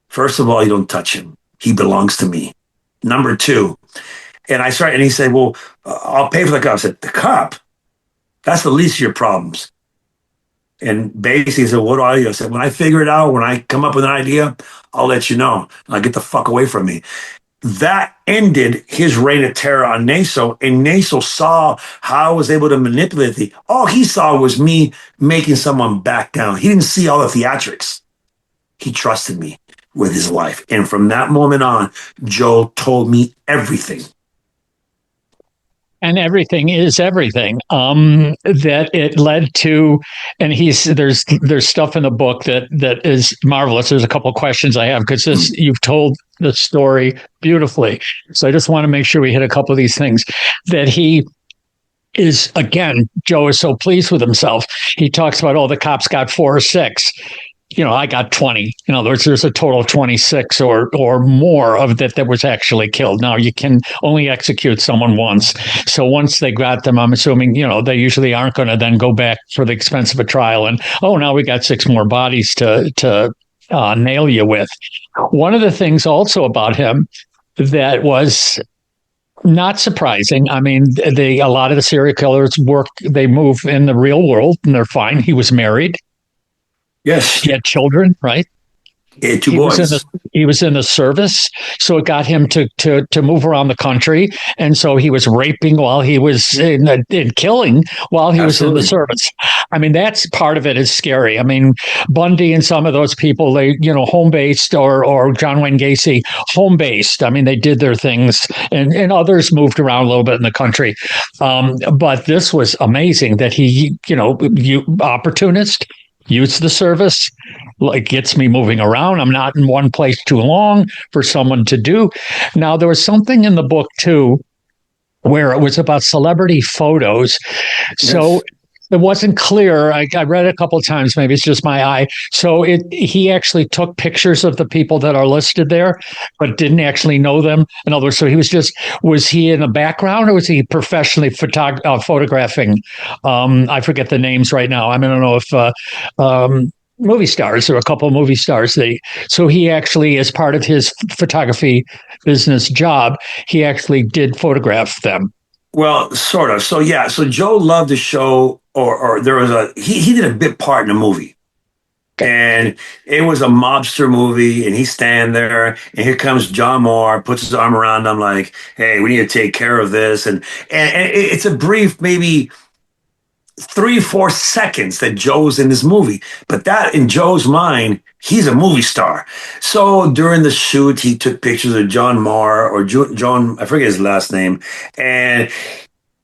first of all, you don't touch him. He belongs to me. Number two, and he said, well, I'll pay for the cup. I said, the cup? That's the least of your problems. And basically he said, what do I do? I said, when I figure it out, when I come up with an idea, I'll let you know. I'll get the fuck away from me. That ended his reign of terror on Naso, and Naso saw how I was able to manipulate all he saw was me making someone back down. He didn't see all the theatrics. He trusted me with his life. And from that moment on, Joe told me everything. And everything is everything. That it led to, and there's stuff in the book that is marvelous. There's a couple of questions I have because you've told the story beautifully. So I just want to make sure we hit a couple of these things. That he is, again, Joe is so pleased with himself. He talks about, the cops got 4 or 6. I got 20. In other words, there's a total of 26 or more of that was actually killed. Now, you can only execute someone once. So once they got them, I'm assuming, they usually aren't going to then go back for the expense of a trial. And, now we got 6 more bodies to nail you with. One of the things also about him that was not surprising. I mean, a lot of the serial killers they move in the real world and they're fine. He was married. Yes. He had children, right? He had 2 boys. He was in the service, so it got him to move around the country, and so he was raping while he was in killing while he was in the service. I mean, that's part of it is scary. I mean, Bundy and some of those people, they home based, or John Wayne Gacy, home based. I mean, they did their things, and others moved around a little bit in the country. But this was amazing that he, opportunist. Use the service, like gets me moving around. I'm not in one place too long for someone to do. Now, there was something in the book, too, where it was about celebrity photos. Yes. So it wasn't clear. I read it a couple of times. Maybe it's just my eye. So he actually took pictures of the people that are listed there, but didn't actually know them. In other words, so was he in the background or was he professionally photographing? I forget the names right now. I don't know if movie stars, or a couple of movie stars. So he actually, as part of his photography business job, he actually did photograph them. Well, sort of. So, yeah. So Joe loved to show or there was he did a bit part in a movie. And it was a mobster movie, and he's standing there, and here comes John Moore, puts his arm around him like, hey, we need to take care of this. And it's a brief, maybe 3 or 4 seconds that Joe's in this movie. But that, in Joe's mind, he's a movie star. So during the shoot, he took pictures of John Moore or John, I forget his last name. And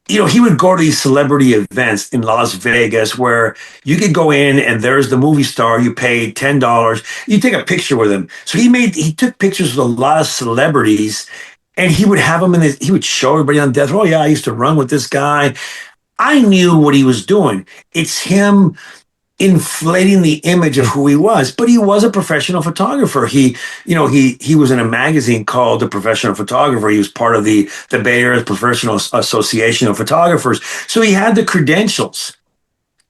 he would go to these celebrity events in Las Vegas where you could go in and there's the movie star. You pay $10. You take a picture with him. So he took pictures with a lot of celebrities, and he would have them he would show everybody on death row. Oh, yeah, I used to run with this guy. I knew what he was doing. It's him inflating the image of who he was, but he was a professional photographer. He was in a magazine called The Professional Photographer. He was part of the Bay Area Professional Association of Photographers. So he had the credentials.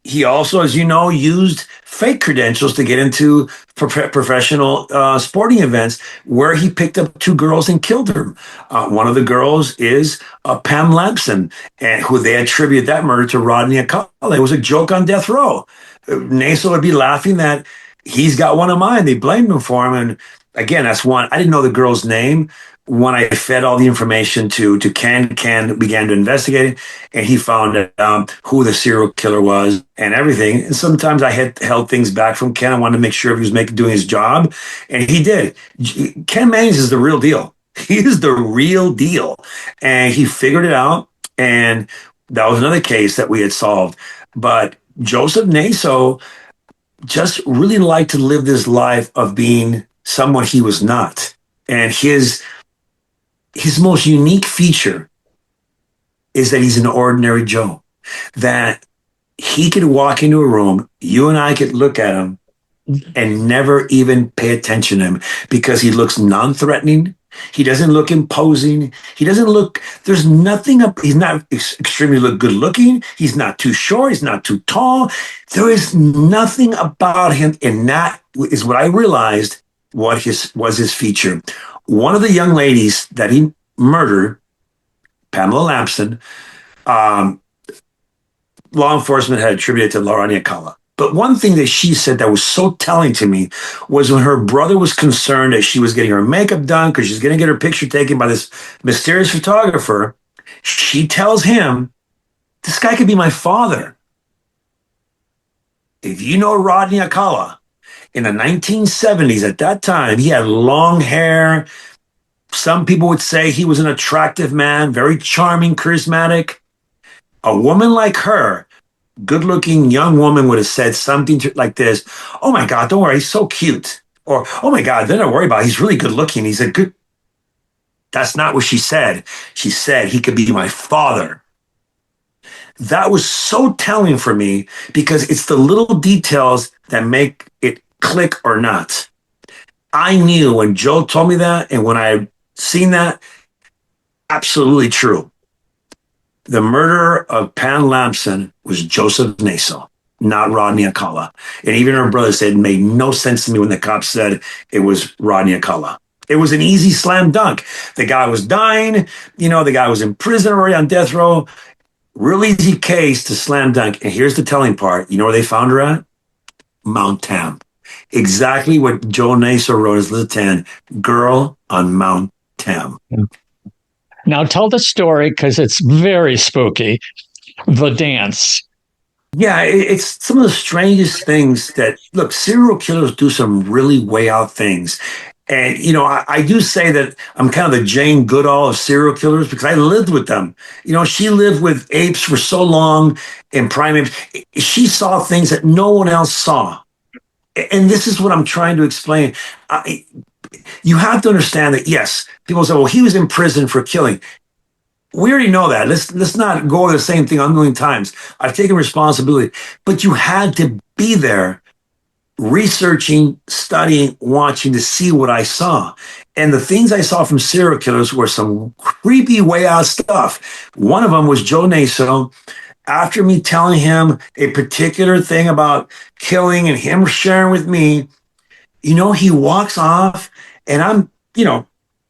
He also, as you know, used fake credentials to get into professional sporting events where he picked up 2 girls and killed them. One of the girls is Pam Lampson, and who they attribute that murder to Rodney Alcala. It was a joke on death row. Naso would be laughing that he's got one of mine. They blamed him for him. And again, that's one. I didn't know the girl's name. When I fed all the information to Ken began to investigate it, and he found who the serial killer was and everything. And sometimes I had held things back from Ken. I wanted to make sure he was doing his job, and he did. Ken Mannings is the real deal. He is the real deal, and he figured it out. And that was another case that we had solved. But Joseph Naso just really liked to live this life of being someone he was not, and his most unique feature is that he's an ordinary Joe, that he could walk into a room, you and I could look at him and never even pay attention to him because he looks non-threatening. He doesn't look imposing. He's not extremely good looking. He's not too short. He's not too tall. There is nothing about him. And that is what I realized was his feature. One of the young ladies that he murdered, Pamela Lampson, law enforcement had attributed to Rodney Alcala. But one thing that she said that was so telling to me was when her brother was concerned that she was getting her makeup done because she's going to get her picture taken by this mysterious photographer, she tells him, this guy could be my father. If you know Rodney Alcala, in the 1970s, at that time, he had long hair. Some people would say he was an attractive man, very charming, charismatic. A woman like her, good-looking young woman, would have said something like this: oh my God, don't worry, he's so cute. Or, oh my God, don't worry about it, he's really good-looking. He's a good... That's not what she said. She said, he could be my father. That was so telling for me because it's the little details that make it click or not. I knew when Joe told me that, and when I seen that, absolutely true. The murderer of Pam Lampson was Joseph Naso, not Rodney Alcala. And even her brother said it made no sense to me when the cops said it was Rodney Alcala. It was an easy slam dunk. The guy was dying. The guy was in prison already on death row. Real easy case to slam dunk. And here's the telling part. You know where they found her at? Mount Tam. Exactly what Joe Naso wrote as List 10, Girl on Mount Tam. Now tell the story because it's very spooky. The dance. Yeah, it's some of the strangest things that, look, serial killers do some really way out things. And, I do say that I'm kind of the Jane Goodall of serial killers because I lived with them. She lived with apes for so long and primates. She saw things that no one else saw. And this is what I'm trying to explain. You have to understand that, yes, people say, well, he was in prison for killing. We already know that. Let's not go over the same thing a million times. I've taken responsibility. But you had to be there researching, studying, watching to see what I saw. And the things I saw from serial killers were some creepy way out stuff. One of them was Joe Naso. After me telling him a particular thing about killing and him sharing with me, he walks off and I'm,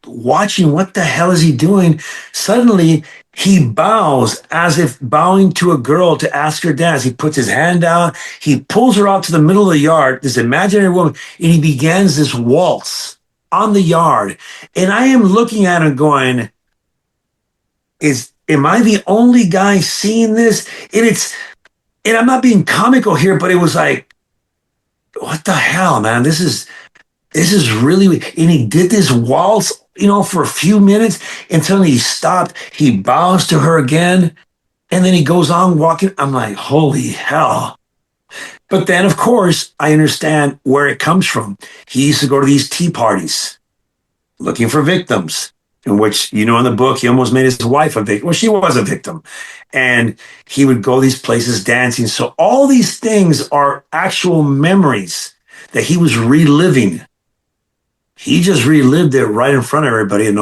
watching what the hell is he doing. Suddenly, he bows as if bowing to a girl to ask her dance. He puts his hand out. He pulls her out to the middle of the yard, this imaginary woman, and he begins this waltz on the yard. And I am looking at him going, am I the only guy seeing this? And I'm not being comical here, but it was like, what the hell, man? This is really, and he did this waltz, for a few minutes until he stopped. He bows to her again, and then he goes on walking. I'm like, holy hell. But then, of course, I understand where it comes from. He used to go to these tea parties looking for victims, in which, in the book, he almost made his wife a victim. Well, she was a victim. And he would go these places dancing. So all these things are actual memories that he was reliving. He just relived it right in front of everybody, and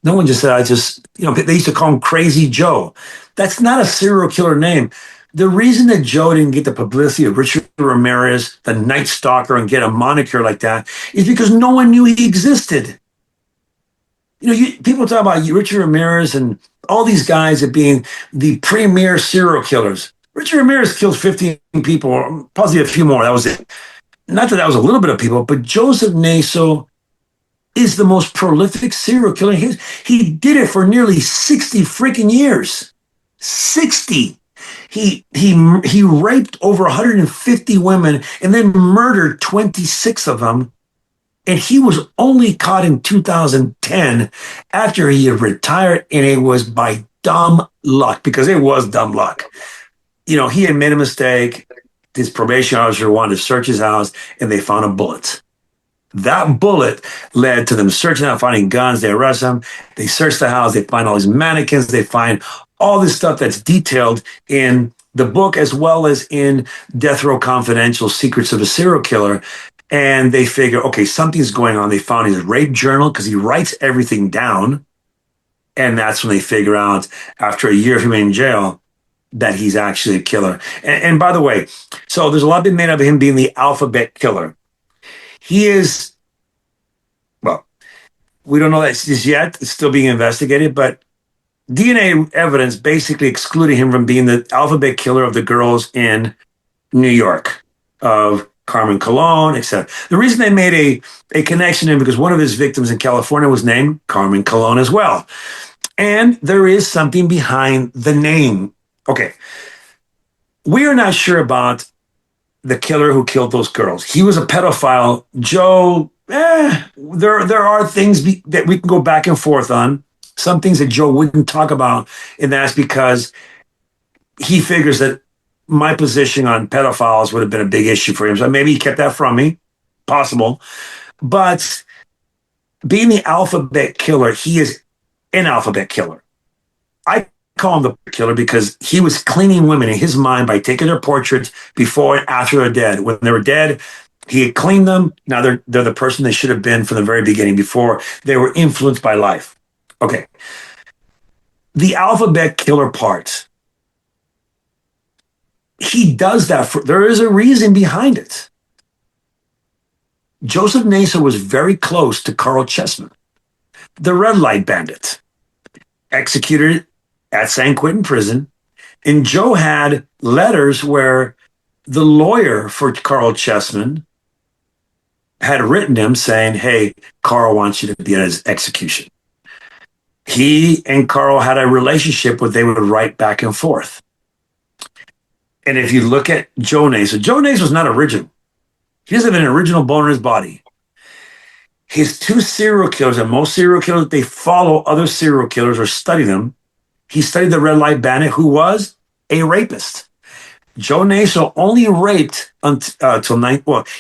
no one just said, they used to call him Crazy Joe. That's not a serial killer name. The reason that Joe didn't get the publicity of Richard Ramirez, the Night Stalker, and get a moniker like that is because no one knew he existed. People talk about Richard Ramirez and all these guys as being the premier serial killers. Richard Ramirez killed 15 people, or possibly a few more. That was it. Not that was a little bit of people, but Joseph Naso is the most prolific serial killer. He did it for nearly 60 freaking years. 60. He raped over 150 women and then murdered 26 of them. And he was only caught in 2010 after he had retired, and it was by dumb luck, because it was dumb luck. He had made a mistake. His probation officer wanted to search his house, and they found a bullet. That bullet led to them searching out, finding guns. They arrest him. They search the house. They find all these mannequins. They find all this stuff that's detailed in the book, as well as in Death Row Confidential, Secrets of a Serial Killer. And they figure, okay, something's going on. They found his rape journal because he writes everything down. And that's when they figure out, after a year of him in jail, that he's actually a killer. And by the way, so there's a lot been made of him being the alphabet killer. He is, well, we don't know that just yet. It's still being investigated, but DNA evidence basically excluded him from being the alphabet killer of the girls in New York, of Carmen Colon, etc. The reason they made a connection to him because one of his victims in California was named Carmen Colon as well. And there is something behind the name. Okay. We are not sure about the killer who killed those girls. He was a pedophile. Joe, there are things that we can go back and forth on. Some things that Joe wouldn't talk about, and that's because he figures that my position on pedophiles would have been a big issue for him. So maybe he kept that from me. Possible. But being the alphabet killer, he is an alphabet killer. I call him the killer because he was cleaning women in his mind by taking their portraits before and after they're dead. When they were dead, he had cleaned them. Now they're the person they should have been from the very beginning, before they were influenced by life. Okay. The alphabet killer part, he does that there is a reason behind it. Joseph Naso was very close to Carl Chessman, the red light bandit, executed at San Quentin prison. And Joe had letters where the lawyer for Carl Chessman had written him saying, hey, Carl wants you to be at his execution. He and Carl had a relationship where they would write back and forth. And if you look at Joe Naso was not original. He doesn't have an original bone in his body. His two serial killers, and most serial killers, they follow other serial killers or study them. He studied the red light bandit, who was a rapist. Joe Naso only raped until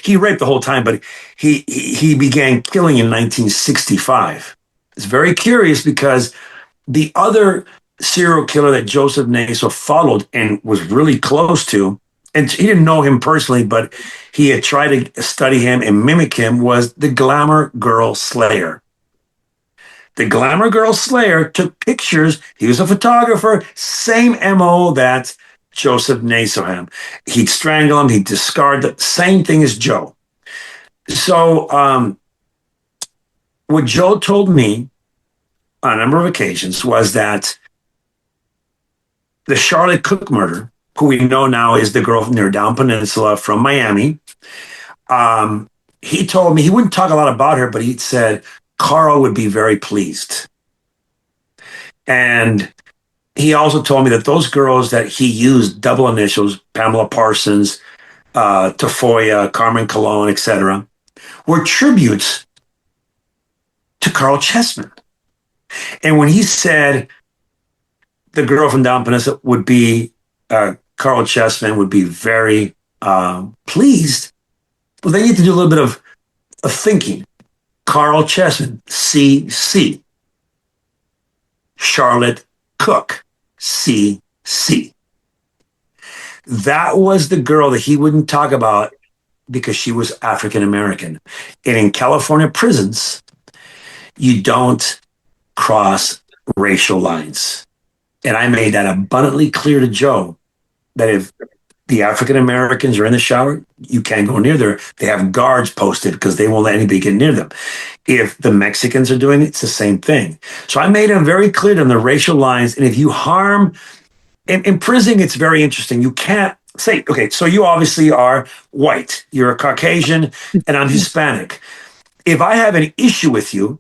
he raped the whole time, but he began killing in 1965. It's very curious because the other serial killer that Joseph Naso followed and was really close to, and he didn't know him personally, but he had tried to study him and mimic him, was the Glamour Girl Slayer. The Glamour Girl Slayer took pictures. He was a photographer, same MO that Joseph Naso had. He'd strangle him, he'd discard the same thing as Joe. So what Joe told me on a number of occasions was that the Charlotte Cook murder, who we know now is the girl near Down Peninsula from Miami, he told me he wouldn't talk a lot about her, but he said Carl would be very pleased. And he also told me that those girls that he used double initials, Pamela Parsons, Tafoya, Carmen Colon, etc., were tributes to Carl Chessman. And when he said the girl from Down Peninsula would be, Carl Chessman would be very pleased, well, then you have to do a little bit of thinking. Carl Chessman, CC. Charlotte Cook, CC. That was the girl that he wouldn't talk about because she was African American. And in California prisons, you don't cross racial lines. And I made that abundantly clear to Joe that if the African Americans are in the shower, you can't go near there. They have guards posted because they won't let anybody get near them. If the Mexicans are doing it, it's the same thing. So I made him very clear on the racial lines. And if you harm, in prison, it's very interesting. You can't say, okay, so you obviously are white, you're a Caucasian, and I'm Hispanic. If I have an issue with you,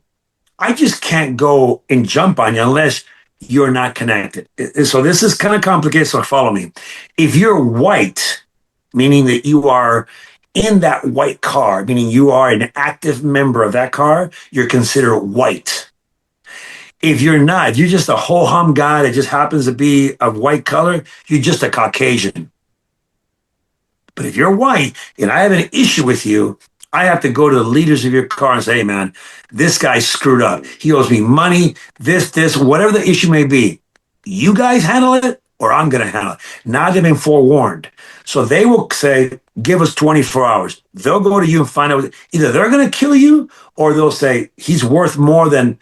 I just can't go and jump on you unless you're not connected. So this is kind of complicated, so follow me. If you're white, meaning that you are in that white car, meaning you are an active member of that car, you're considered white. If you're not, if you're just a ho-hum guy that just happens to be of white color, you're just a Caucasian. But if you're white and I have an issue with you, I have to go to the leaders of your car and say, hey, man, this guy screwed up. He owes me money, this, whatever the issue may be. You guys handle it or I'm going to handle it. Now they've been forewarned. So they will say, give us 24 hours. They'll go to you and find out. Either they're going to kill you or they'll say he's worth more than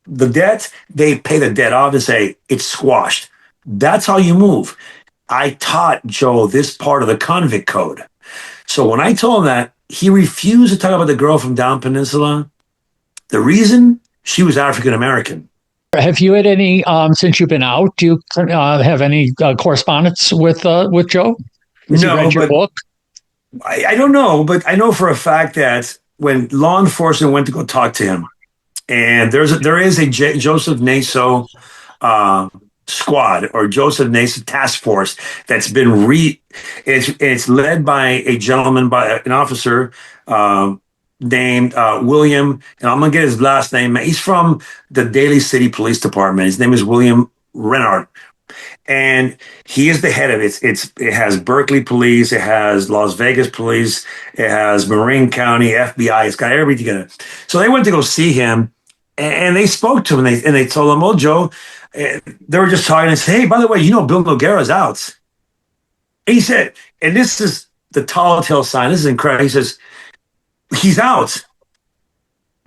the debt. They pay the debt off and say it's squashed. That's how you move. I taught Joe this part of the convict code. So when I told him that, he refused to talk about the girl from Down Peninsula. The reason, she was African American. Have you had any, since you've been out, do you have any correspondence with Joe? Has he read your book? I don't know, but I know for a fact that when law enforcement went to go talk to him, and there is a Joseph Naso squad or Joseph Naso task force that's been it's led by a gentleman, by an officer named William, and I'm gonna get his last name. He's from the Daly City Police Department. His name is William Renard, and he is the head of it. It has Berkeley Police, it has Las Vegas Police, it has Marin County FBI. It's got everything together. So they went to go see him, and they spoke to him, and they told him, "Oh, Joe." They were just talking and said, hey, by the way, Bill Noguera's out. And he said, and this is the tall tale sign. This is incredible. He says, he's out.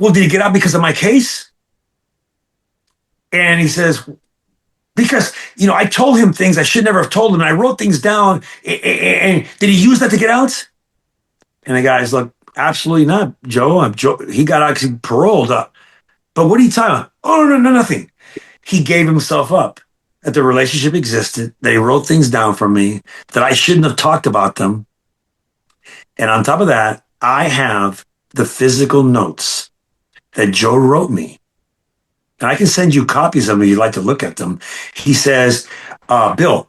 Well, did he get out because of my case? And he says, because, I told him things I should never have told him. And I wrote things down. And did he use that to get out? And the guy's like, absolutely not, Joe. He got out because he paroled up. But what are you talking about? Oh, no, nothing. He gave himself up, that the relationship existed, that he wrote things down for me, that I shouldn't have talked about them. And on top of that, I have the physical notes that Joe wrote me. And I can send you copies of them if you'd like to look at them. He says, Bill,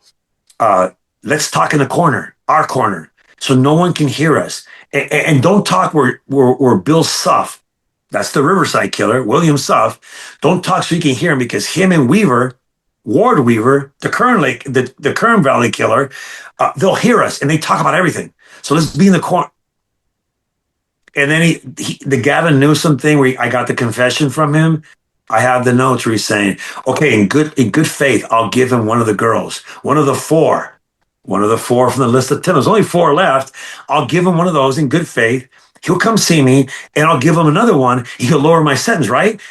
let's talk in the corner, our corner, so no one can hear us. And don't talk where Bill Suff, that's the Riverside killer, William Suff. Don't talk so you can hear him, because him and Ward Weaver, the Kern Valley killer, they'll hear us and they talk about everything. So let's be in the corner. And then the Gavin Newsom thing where I got the confession from him. I have the notes where he's saying, okay, in good faith, I'll give him one of the girls, one of the four from the list of 10. There's only 4 left. I'll give him one of those in good faith. He'll come see me, and I'll give him another one. He'll lower my sentence, right?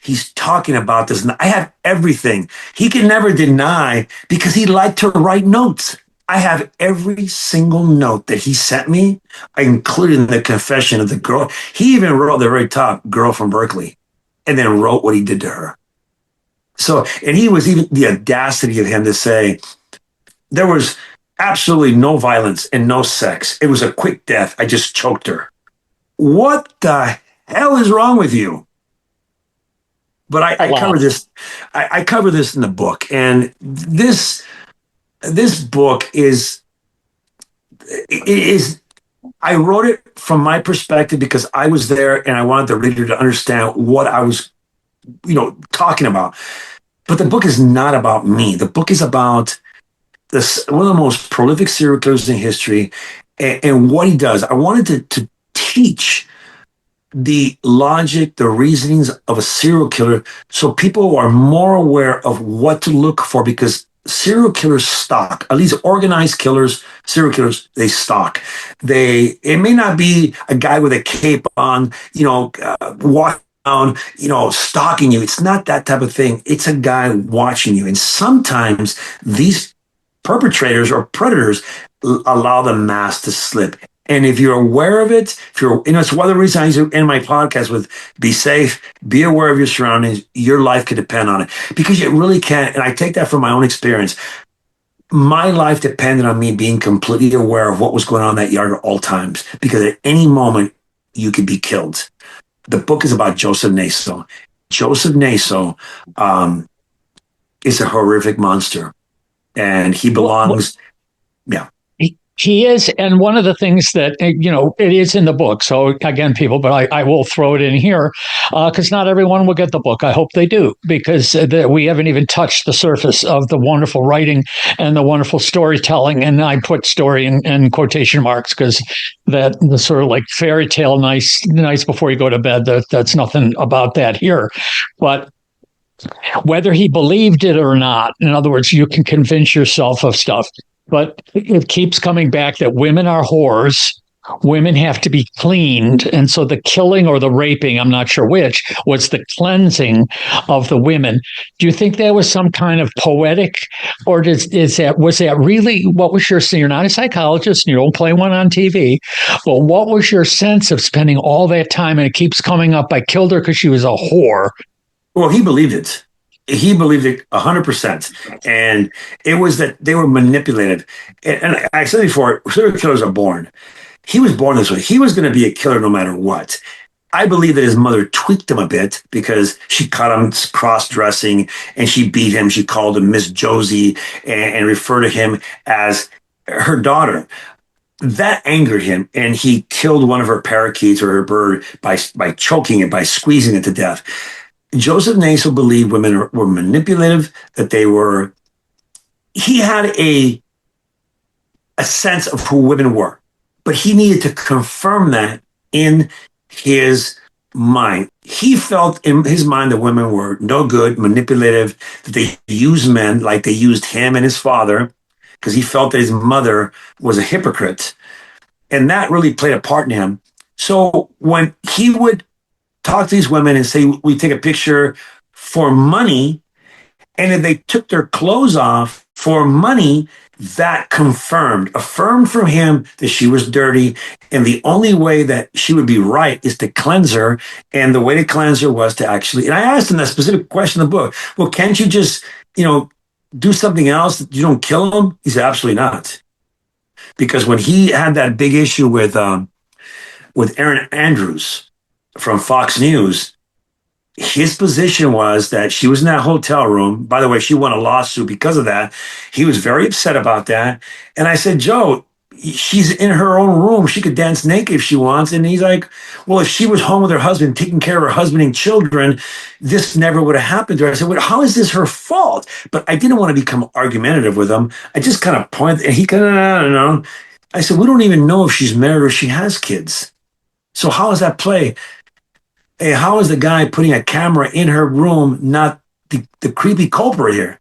He's talking about this, and I have everything. He can never deny, because he liked to write notes. I have every single note that he sent me, including the confession of the girl. He even wrote at the very top, girl from Berkeley. and then wrote what he did to her. So, and he was even the audacity of him to say there was absolutely no violence and no sex. It was a quick death. I just choked her. What the hell is wrong with you? But I cover this. I cover this in the book, and this book is. I wrote it from my perspective because I was there, and I wanted the reader to understand what I was, talking about. But the book is not about me. The book is about one of the most prolific serial killers in history, and what he does. I wanted to teach the logic, the reasonings of a serial killer, so people are more aware of what to look for, because serial killers stalk. At least organized killers, serial killers, they stalk. It may not be a guy with a cape on, walking around, stalking you. It's not that type of thing. It's a guy watching you. And sometimes these perpetrators or predators allow the mask to slip. And if you're aware of it, it's one of the reasons I end my podcast with be safe, be aware of your surroundings. Your life could depend on it, because you really can. And I take that from my own experience. My life depended on me being completely aware of what was going on in that yard at all times, because at any moment you could be killed. The book is about Joseph Naso. Joseph Naso is a horrific monster, and he belongs. Yeah. He is, and one of the things that, it is in the book. So again, people, but I will throw it in here because not everyone will get the book. I hope they do, because we haven't even touched the surface of the wonderful writing and the wonderful storytelling. And I put story in quotation marks because the sort of like fairy tale, nice before you go to bed, that's nothing about that here. But whether he believed it or not, in other words, you can convince yourself of stuff. But it keeps coming back that women are whores. Women have to be cleaned. And so the killing or the raping, I'm not sure which, was the cleansing of the women. Do you think there was some kind of poetic, or was that really, what was you're not a psychologist and you don't play one on TV, but what was your sense of spending all that time? And it keeps coming up, I killed her because she was a whore. Well, he believed it. He believed it 100%. And it was that they were manipulated. And I said before, serial killers are born. He was born this way. He was going to be a killer no matter what. I believe that his mother tweaked him a bit because she caught him cross-dressing and she beat him. She called him Miss Josie and referred to him as her daughter. That angered him, and he killed one of her parakeets or her bird by choking it, by squeezing it to death. Joseph Naso believed women were manipulative, that he had a sense of who women were, but he needed to confirm that in his mind. He felt in his mind that women were no good, manipulative, that they used men like they used him and his father, because he felt that his mother was a hypocrite. And that really played a part in him. So when he would talk to these women and say, we take a picture for money, and if they took their clothes off for money, that affirmed from him that she was dirty, and the only way that she would be right is to cleanse her, and the way to cleanse her was to actually, and I asked him that specific question in the book, well, can't you just, do something else? You don't kill him? He said, absolutely not. Because when he had that big issue with Erin Andrews from Fox News, his position was that she was in that hotel room. By the way, she won a lawsuit because of that. He was very upset about that. And I said, Joe, she's in her own room. She could dance naked if she wants. And he's like, well, if she was home with her husband, taking care of her husband and children, this never would have happened to her. I said, well, how is this her fault? But I didn't want to become argumentative with him. I just kind of pointed, and he kind of, I don't know. I said, we don't even know if she's married or she has kids. So how does that play? Hey, how is the guy putting a camera in her room not the creepy culprit here?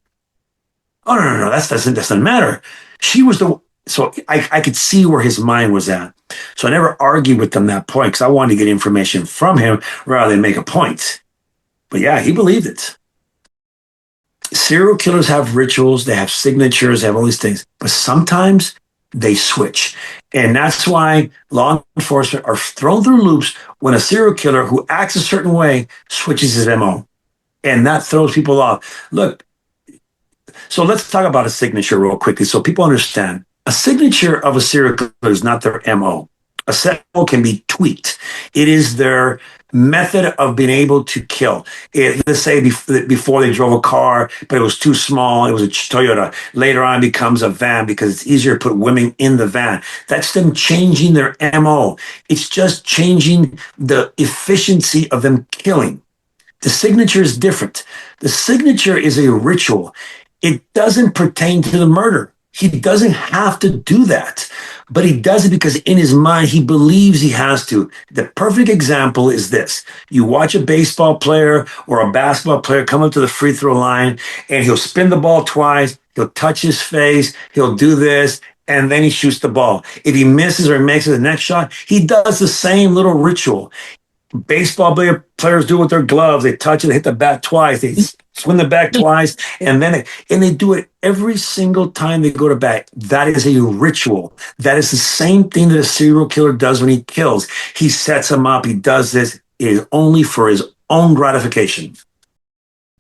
Oh, no, that doesn't matter. She was so I could see where his mind was at. So I never argued with him that point because I wanted to get information from him rather than make a point. But yeah, he believed it. Serial killers have rituals, they have signatures, they have all these things. But sometimes they switch. And that's why law enforcement are thrown through loops when a serial killer who acts a certain way switches his MO. And that throws people off. Look, so let's talk about a signature real quickly so people understand. A signature of a serial killer is not their MO. A MO can be tweaked. It is their method of being able to kill. Let's say before they drove a car, but it was too small. It was a Toyota. Later on, it becomes a van because it's easier to put women in the van. That's them changing their MO. It's just changing the efficiency of them killing. The signature is different. The signature is a ritual. It doesn't pertain to the murder. He doesn't have to do that, but he does it because in his mind, he believes he has to. The perfect example is this. You watch a baseball player or a basketball player come up to the free throw line and he'll spin the ball twice. He'll touch his face. He'll do this. And then he shoots the ball. If he misses or makes it the next shot, he does the same little ritual. Baseball players do with their gloves. They touch it, they hit the bat twice, they swing the bat twice, and they do it every single time they go to bat. That is a ritual. That is the same thing that a serial killer does when he kills. He sets them up. He does this. It is only for his own gratification.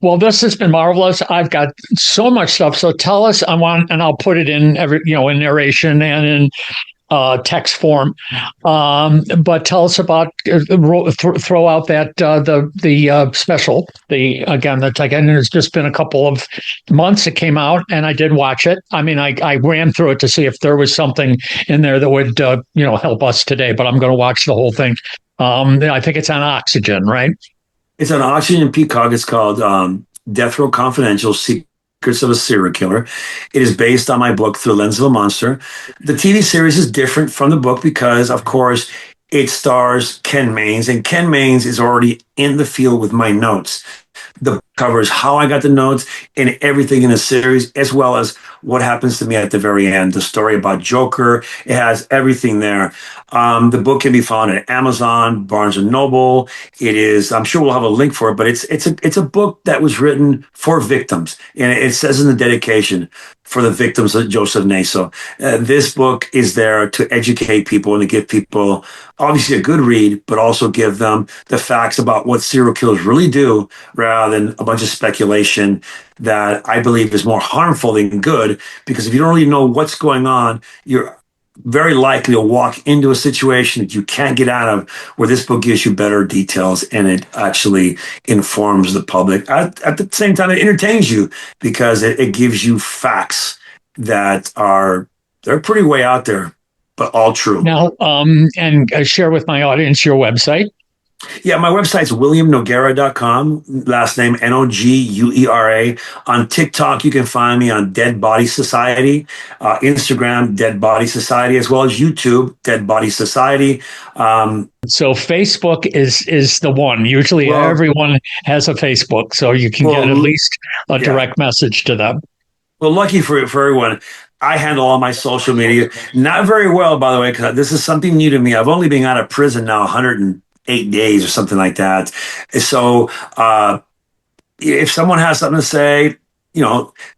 Well, this has been marvelous. I've got so much stuff. So tell us, and I'll put it in in narration and in text form. But tell us about throw out that the special. It's just been a couple of months it came out, and I did watch it. I mean, I ran through it to see if there was something in there that would help us today. But I'm going to watch the whole thing. I think it's on Oxygen, right? It's on Oxygen and Peacock. It's called Death Row Confidential: Secrets of a Serial Killer. It is based on my book, Through the Lens of a Monster. The TV series is different from the book because, of course, it stars Ken Maines, and Ken Maines is already in the field with my notes. The book covers how I got the notes and everything in the series, as well as what happens to me at the very end. The story about Joker, it has everything there. The book can be found at Amazon, Barnes and Noble. It is, I'm sure we'll have a link for it, but it's a book that was written for victims. And it says in the dedication, for the victims of Joseph Naso. This book is there to educate people and to give people, obviously, a good read, but also give them the facts about what serial killers really do, rather than a bunch of speculation that I believe is more harmful than good. Because if you don't really know what's going on, you're very likely to walk into a situation that you can't get out of, where this book gives you better details and it actually informs the public. At the same time, it entertains you because it gives you facts that they're pretty way out there, but all true. Now, and share with my audience your website. Yeah, my website's williamnoguera.com, last name Noguera. On TikTok, you can find me on Dead Body Society, Instagram, Dead Body Society, as well as YouTube, Dead Body Society. So Facebook is the one. Usually everyone has a Facebook, so you can get at least a direct message to them. Well, lucky for everyone, I handle all my social media. Not very well, by the way, because this is something new to me. I've only been out of prison now 108 days or something like that. So if someone has something to say,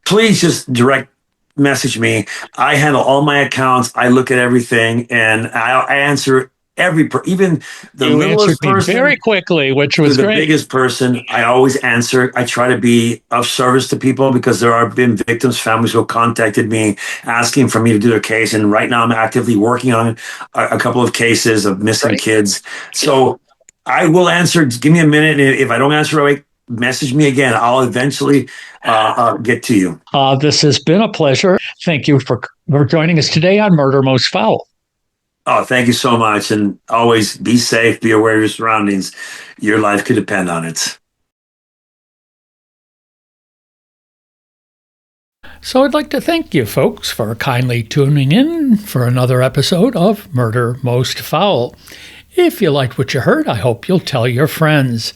please just direct message me. I handle all my accounts. I look at everything, and I answer even the littlest person very quickly, which was the great. Biggest person. I always answer. I try to be of service to people because there have been victims' families who have contacted me asking for me to do their case, and right now I'm actively working on a couple of cases of missing kids. So I will answer. Give me a minute, and if I don't answer right, message me again. I'll eventually get to you. This has been a pleasure. Thank you for joining us today on Murder Most Foul. Oh, thank you so much. And always be safe, be aware of your surroundings. Your life could depend on it. So I'd like to thank you folks for kindly tuning in for another episode of Murder Most Foul. If you liked what you heard, I hope you'll tell your friends.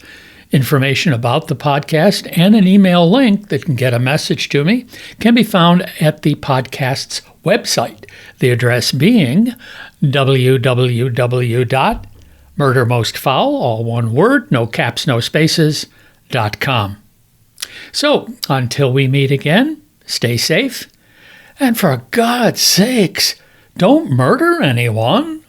Information about the podcast and an email link that can get a message to me can be found at the podcast's website, the address being www.murdermostfoul, all one word, no caps, no spaces.com. So, until we meet again, stay safe, and for God's sakes, Don't murder anyone.